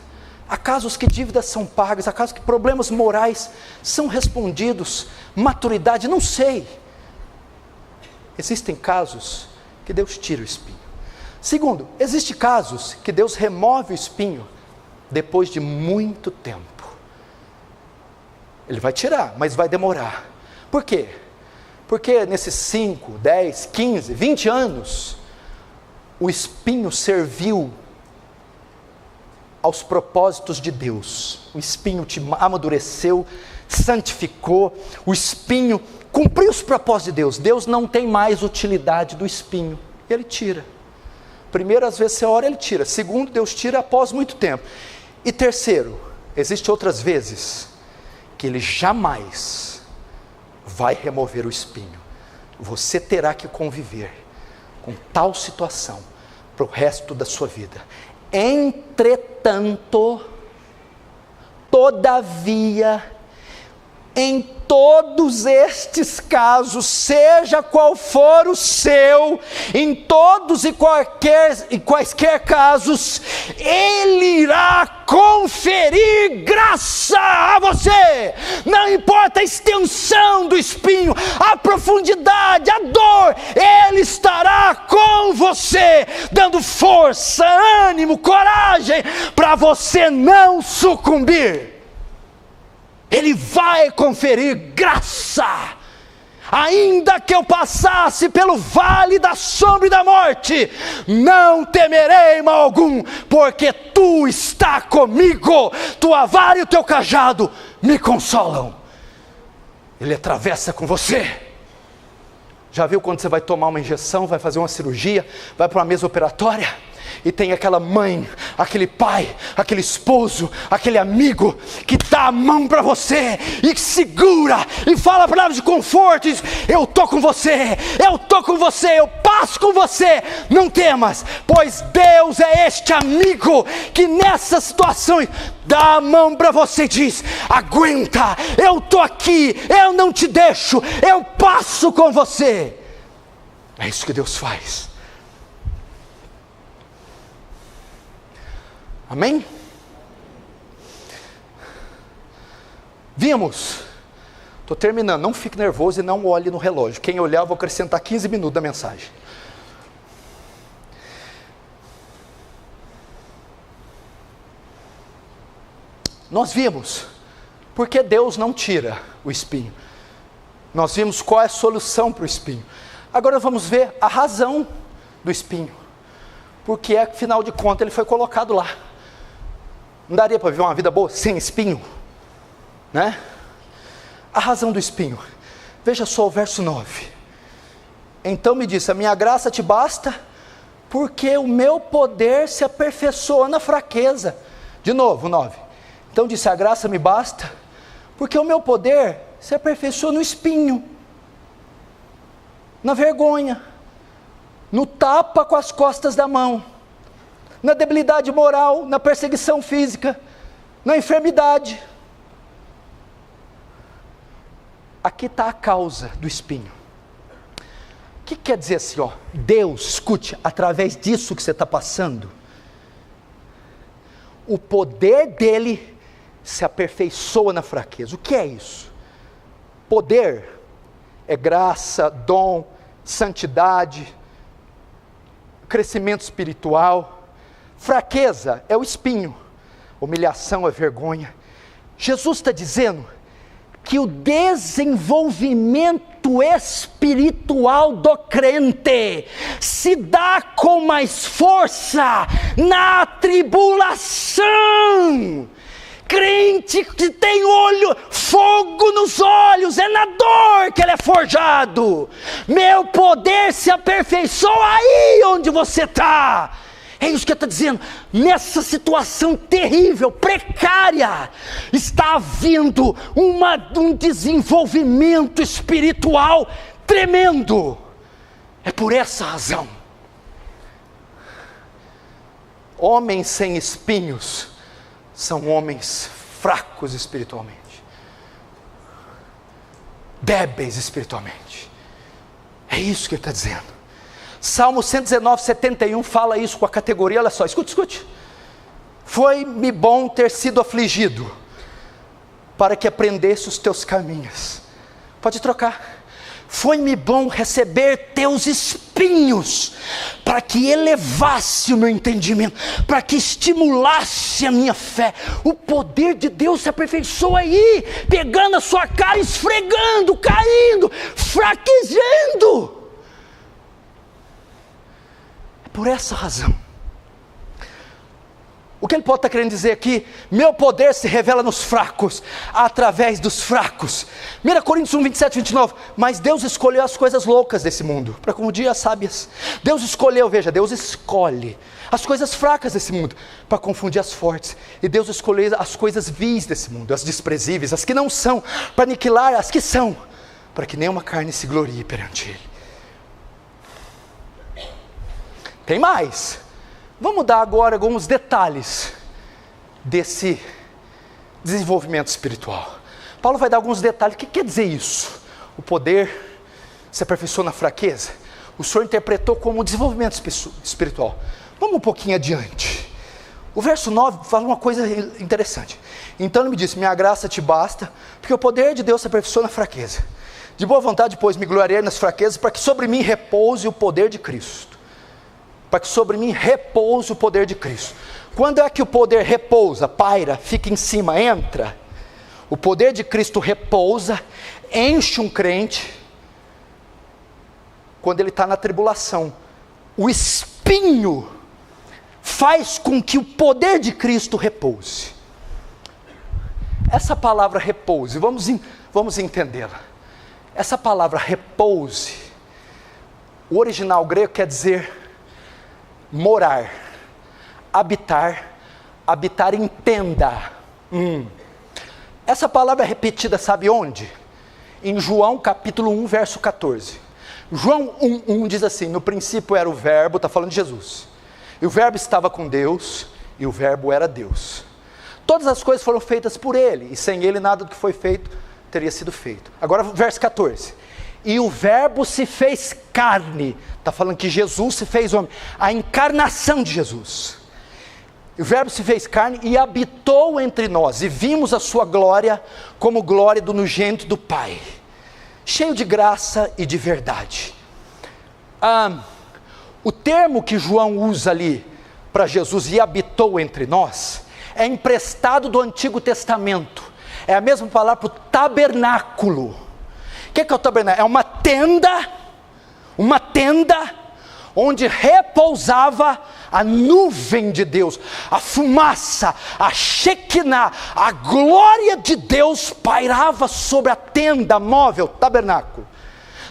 S2: Há casos que dívidas são pagas, há casos que problemas morais são respondidos, maturidade, não sei. Existem casos que Deus tira o espinho. Segundo, existem casos que Deus remove o espinho depois de muito tempo. Ele vai tirar, mas vai demorar. Por quê? Porque nesses 5, 10, 15, 20 anos, o espinho serviu aos propósitos de Deus. O espinho te amadureceu, santificou, o espinho cumpriu os propósitos de Deus. Deus não tem mais utilidade do espinho, Ele tira. Primeiro, às vezes você ora, Ele tira. Segundo, Deus tira após muito tempo. E terceiro, existem outras vezes que Ele jamais vai remover o espinho. Você terá que conviver com tal situação para o resto da sua vida. Entretanto, todavia, em todos estes casos, seja qual for o seu, em todos e quaisquer casos, Ele irá conferir graça a você. Não importa a extensão do espinho, a profundidade, a dor, Ele estará com você, dando força, ânimo, coragem, para você não sucumbir. Ele vai conferir graça. Ainda que eu passasse pelo vale da sombra e da morte, não temerei mal algum, porque tu está comigo, tua vara e o teu cajado me consolam. Ele atravessa com você. Já viu quando você vai tomar uma injeção, vai fazer uma cirurgia, vai para uma mesa operatória, e tem aquela mãe, aquele pai, aquele esposo, aquele amigo que dá a mão para você e que segura e fala palavras de conforto e diz: eu estou com você, eu estou com você, eu passo com você, não temas, pois Deus é este amigo que nessa situação dá a mão para você e diz: aguenta, eu estou aqui, eu não te deixo, eu passo com você. É isso que Deus faz. Amém? Vimos. Estou terminando, não fique nervoso e não olhe no relógio. Quem olhar, eu vou acrescentar 15 minutos da mensagem. Nós vimos porque Deus não tira o espinho. Nós vimos qual é a solução para o espinho. Agora vamos ver a razão do espinho. Porque afinal de contas ele foi colocado lá. Não daria para viver uma vida boa sem espinho? Né? A razão do espinho. Veja só o verso 9. Então me disse: a minha graça te basta, porque o meu poder se aperfeiçoa na fraqueza. De novo, 9. Então disse: a graça me basta, porque o meu poder se aperfeiçoa no espinho, na vergonha, no tapa com as costas da mão, na debilidade moral, na perseguição física, na enfermidade. Aqui está a causa do espinho. O que quer dizer assim, ó? Deus, escute, através disso que você está passando, o poder dele se aperfeiçoa na fraqueza. O que é isso? Poder é graça, dom, santidade, crescimento espiritual. Fraqueza é o espinho, humilhação é vergonha. Jesus está dizendo que o desenvolvimento espiritual do crente se dá com mais força na tribulação. Crente que tem fogo nos olhos, é na dor que ele é forjado. Meu poder se aperfeiçoa aí onde você está. É isso que ele está dizendo. Nessa situação terrível, precária, está havendo um desenvolvimento espiritual tremendo. É por essa razão. Homens sem espinhos são homens fracos espiritualmente, débeis espiritualmente. É isso que ele está dizendo. Salmo 119, 71 fala isso com a categoria, olha só, escute. Foi-me bom ter sido afligido, para que aprendesse os teus caminhos. Pode trocar. foi-me bom receber teus espinhos, para que elevasse o meu entendimento, para que estimulasse a minha fé. O poder de Deus se aperfeiçoa aí, pegando a sua cara, esfregando, caindo, fraquejando. É por essa razão. O que ele pode estar querendo dizer aqui? Meu poder se revela nos fracos, através dos fracos. 1 Coríntios 1, 27, 29. Mas Deus escolheu as coisas loucas desse mundo, para confundir as sábias. Deus escolheu, veja, Deus escolhe as coisas fracas desse mundo, para confundir as fortes. E Deus escolheu as coisas vis desse mundo, as desprezíveis, as que não são, para aniquilar as que são, para que nenhuma carne se glorie perante Ele. Tem mais. Vamos dar agora alguns detalhes desse desenvolvimento espiritual. Paulo vai dar alguns detalhes. O que quer dizer isso? O poder se aperfeiçoa na fraqueza. O Senhor interpretou como desenvolvimento espiritual. Vamos um pouquinho adiante. O verso 9 fala uma coisa interessante. Então ele me disse: minha graça te basta, porque o poder de Deus se aperfeiçoa na fraqueza. De boa vontade, pois, me gloriarei nas fraquezas, para que sobre mim repouse o poder de Cristo. Para que sobre mim repouse o poder de Cristo. Quando é que o poder repousa, paira, fica em cima, entra? O poder de Cristo repousa, enche um crente, quando ele está na tribulação. O espinho faz com que o poder de Cristo repouse. Essa palavra repouse, vamos entendê-la. Essa palavra repouse, o original grego quer dizer morar, habitar em tenda. Essa palavra é repetida, sabe onde? Em João capítulo 1, verso 14. João 1 diz assim: no princípio era o verbo, está falando de Jesus, e o verbo estava com Deus, e o verbo era Deus. Todas as coisas foram feitas por Ele, e sem Ele nada do que foi feito teria sido feito. Agora verso 14. E o verbo se fez carne, está falando que Jesus se fez homem, a encarnação de Jesus. O verbo se fez carne e habitou entre nós, e vimos a sua glória como glória do unigênito do Pai, cheio de graça e de verdade. O termo que João usa ali para Jesus, e habitou entre nós, é emprestado do Antigo Testamento, é a mesma palavra para o tabernáculo. O que é o tabernáculo? É uma tenda onde repousava a nuvem de Deus, a fumaça, a Shekinah, a glória de Deus pairava sobre a tenda móvel, tabernáculo.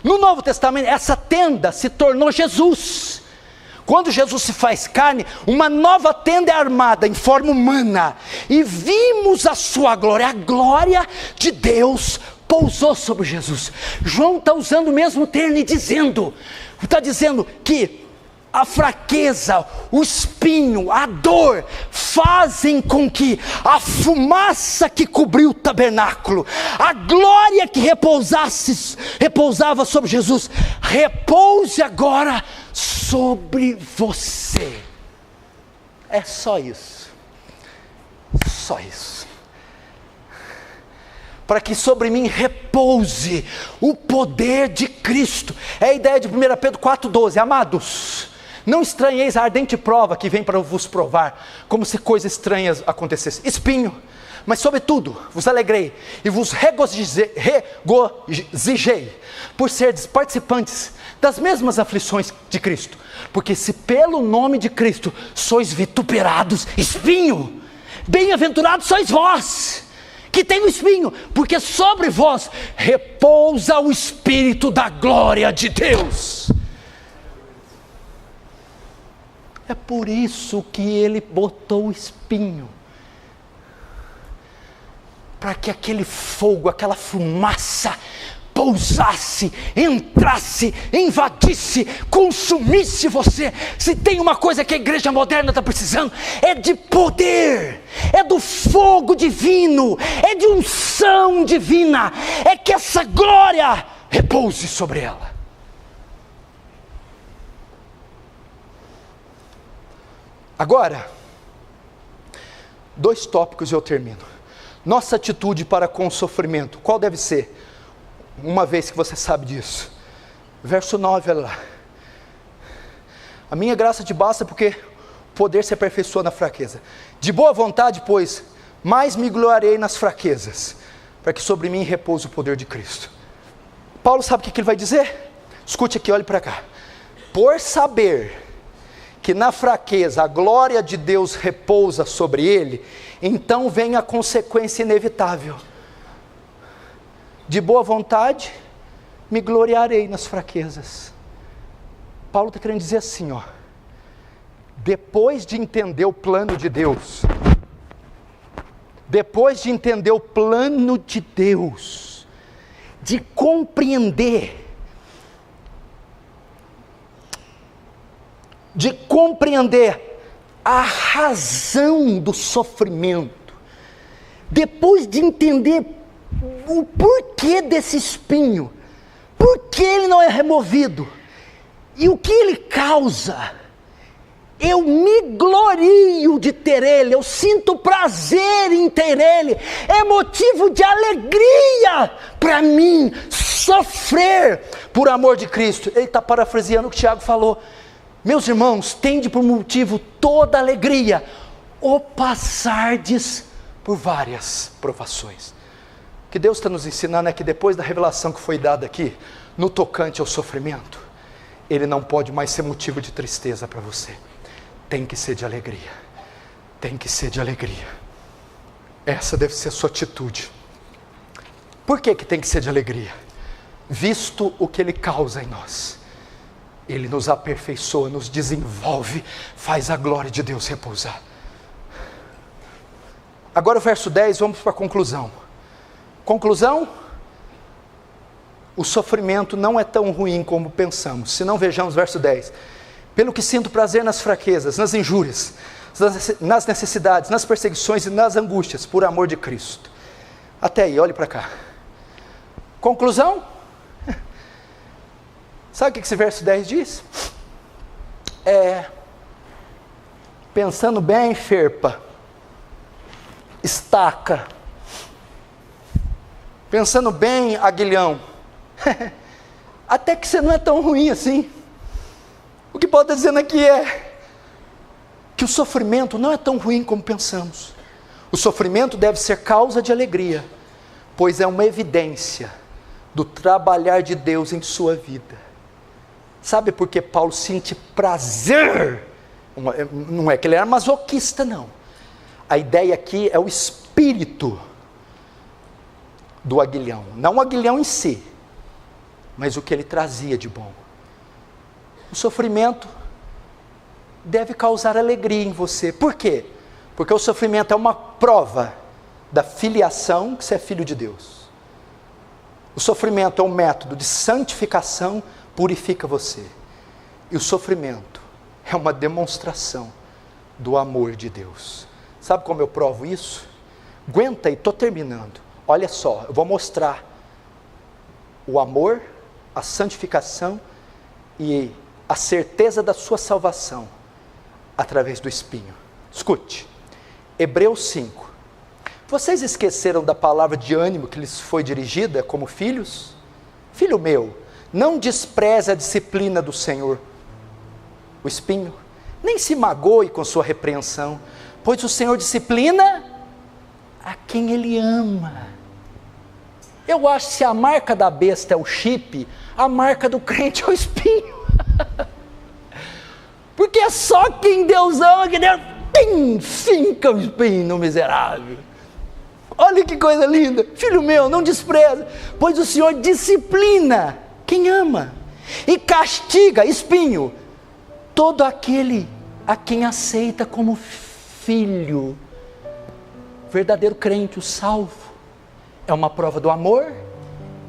S2: No Novo Testamento, essa tenda se tornou Jesus. Quando Jesus se faz carne, uma nova tenda é armada em forma humana, e vimos a sua glória, a glória de Deus pousou sobre Jesus. João está usando o mesmo termo e está dizendo que a fraqueza, o espinho, a dor, fazem com que a fumaça que cobriu o tabernáculo, a glória que repousava sobre Jesus, repouse agora sobre você. É só isso. Só isso. Para que sobre mim repouse o poder de Cristo. É a ideia de 1 Pedro 4,12. Amados, não estranheis a ardente prova que vem para vos provar, como se coisas estranhas acontecessem. Espinho, mas sobretudo vos alegrei e vos regozijei por seres participantes das mesmas aflições de Cristo. Porque se pelo nome de Cristo sois vituperados, espinho, bem-aventurados sois vós, que tem o espinho, porque sobre vós repousa o Espírito da glória de Deus. É por isso que Ele botou o espinho, para que aquele fogo, aquela fumaça pousasse, entrasse, invadisse, consumisse você. Se tem uma coisa que a igreja moderna está precisando, é de poder, é do fogo divino, é de unção divina, é que essa glória repouse sobre ela. Agora, 2 tópicos e eu termino. Nossa atitude para com o sofrimento, qual deve ser? uma vez que você sabe disso. Verso 9, olha lá. A minha graça te basta porque o poder se aperfeiçoa na fraqueza. De boa vontade, pois, mais me gloriarei nas fraquezas, para que sobre mim repouse o poder de Cristo. Paulo sabe o que ele vai dizer? Escute aqui, olhe para cá. Por saber que na fraqueza a glória de Deus repousa sobre ele, então vem a consequência inevitável. De boa vontade, me gloriarei nas fraquezas. Paulo está querendo dizer assim, ó. Depois de entender o plano de Deus, depois de entender o plano de Deus, de compreender a razão do sofrimento, depois de entender o porquê desse espinho, por que ele não é removido e o que ele causa, eu me glorio de ter ele, eu sinto prazer em ter ele, é motivo de alegria para mim sofrer por amor de Cristo. Ele está parafraseando o que Tiago falou. Meus irmãos, tende por motivo toda alegria, o passardes por várias provações. O que Deus está nos ensinando é que depois da revelação que foi dada aqui, no tocante ao sofrimento, ele não pode mais ser motivo de tristeza para você. Tem que ser de alegria. Tem que ser de alegria. Essa deve ser a sua atitude. Por que tem que ser de alegria? Visto o que ele causa em nós. Ele nos aperfeiçoa, nos desenvolve, faz a glória de Deus repousar. Agora o verso 10, vamos para a conclusão. Conclusão? O sofrimento não é tão ruim como pensamos. Se não, vejamos verso 10. Pelo que sinto prazer nas fraquezas, nas injúrias, nas necessidades, nas perseguições e nas angústias, por amor de Cristo. Até aí, olhe para cá. Conclusão? Sabe o que esse verso 10 diz? Pensando bem, ferpa, estaca, pensando bem, aguilhão, até que você não é tão ruim assim. O que Paulo está dizendo aqui é que o sofrimento não é tão ruim como pensamos. O sofrimento deve ser causa de alegria, pois é uma evidência do trabalhar de Deus em sua vida. Sabe por que Paulo sente prazer? Não é que ele era masoquista, não. A ideia aqui é o espírito do aguilhão. Não o aguilhão em si, mas o que ele trazia de bom. O sofrimento deve causar alegria em você. Por quê? Porque o sofrimento é uma prova da filiação, que você é filho de Deus. O sofrimento é um método de santificação, purifica você. E o sofrimento é uma demonstração do amor de Deus. Sabe como eu provo isso? Aguenta aí, estou terminando. Olha só, eu vou mostrar o amor, a santificação e a certeza da sua salvação através do espinho. Escute, Hebreus 5. Vocês esqueceram da palavra de ânimo que lhes foi dirigida como filhos? Filho meu, não despreze a disciplina do Senhor, o espinho, nem se magoe com sua repreensão, pois o Senhor disciplina a quem Ele ama. Eu acho que se a marca da besta é o chip, a marca do crente é o espinho. Porque é só quem Deus ama que Deus finca o espinho no miserável. Olha que coisa linda. Filho meu, não despreza, pois o Senhor disciplina quem ama e castiga, espinho, todo aquele a quem aceita como filho. Verdadeiro crente, o salvo, é uma prova do amor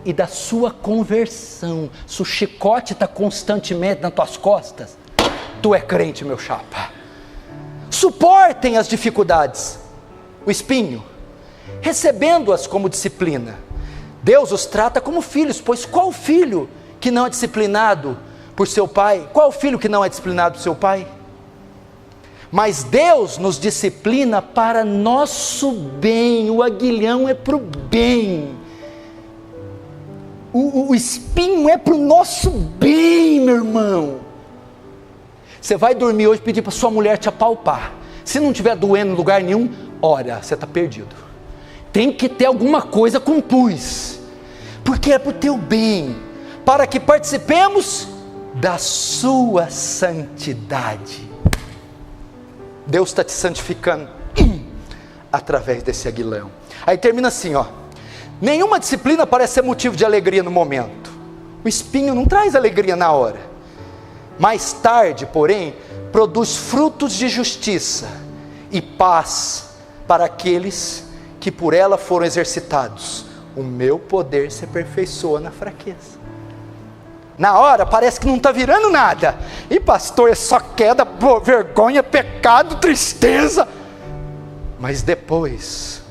S2: e da sua conversão. Se o chicote está constantemente nas tuas costas, tu é crente, meu chapa. Suportem as dificuldades, o espinho, recebendo-as como disciplina. Deus os trata como filhos, pois qual filho que não é disciplinado por seu pai? Qual filho que não é disciplinado por seu pai? Mas Deus nos disciplina para nosso bem. O aguilhão é para o bem. O espinho é para o nosso bem, meu irmão. Você vai dormir hoje e pedir para sua mulher te apalpar. Se não estiver doendo em lugar nenhum, ora, você está perdido. Tem que ter alguma coisa com pus, porque é para o teu bem, para que participemos da sua santidade. Deus está te santificando através desse aguilhão. Aí termina assim, ó. Nenhuma disciplina parece ser motivo de alegria no momento. O espinho não traz alegria na hora. Mais tarde, porém, produz frutos de justiça e paz para aqueles que por ela foram exercitados. O meu poder se aperfeiçoa na fraqueza. Na hora parece que não está virando nada. E pastor, é só queda, vergonha, pecado, tristeza. Mas depois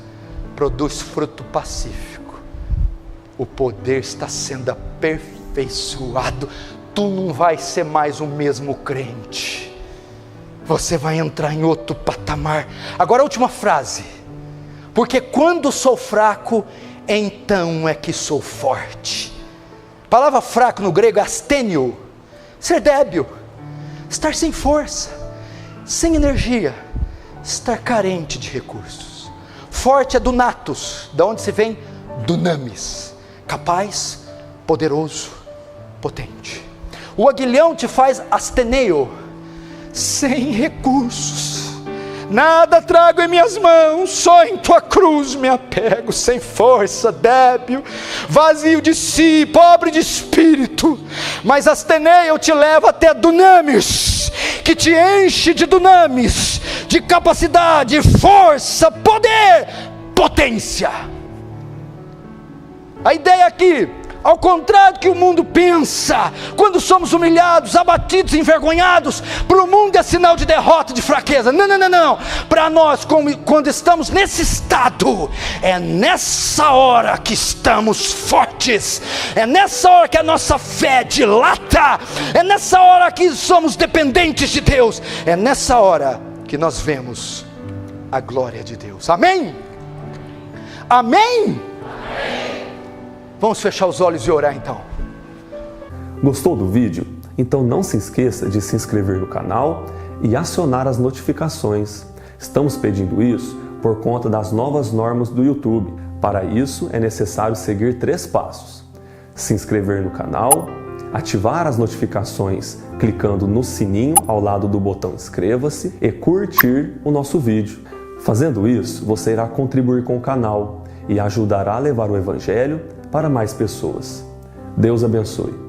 S2: produz fruto pacífico. O poder está sendo aperfeiçoado. Tu não vai ser mais o mesmo crente. Você vai entrar em outro patamar. Agora a última frase. Porque quando sou fraco, então é que sou forte. A palavra fraco no grego é astênio. Ser débil. Estar sem força. Sem energia. Estar carente de recursos. Forte é dunatos. Da onde se vem? Dunamis. Capaz, poderoso, potente. O aguilhão te faz asteneio, sem recursos. Nada trago em minhas mãos, só em tua cruz me apego, sem força, débil, vazio de si, pobre de espírito. Mas asteneio te leva até dunamis, que te enche de dunamis, de capacidade, força, poder, potência. A ideia aqui, ao contrário do que o mundo pensa, quando somos humilhados, abatidos, envergonhados, para o mundo é sinal de derrota, de fraqueza. Não. Para nós, quando estamos nesse estado, é nessa hora que estamos fortes, é nessa hora que a nossa fé dilata, é nessa hora que somos dependentes de Deus, é nessa hora que nós vemos a glória de Deus. Amém? Amém? Vamos fechar os olhos e orar então.
S1: Gostou do vídeo? Então não se esqueça de se inscrever no canal e acionar as notificações. Estamos pedindo isso por conta das novas normas do YouTube. Para isso é necessário seguir 3 passos: se inscrever no canal, ativar as notificações clicando no sininho ao lado do botão inscreva-se e curtir o nosso vídeo. Fazendo isso, você irá contribuir com o canal e ajudará a levar o Evangelho para mais pessoas. Deus abençoe.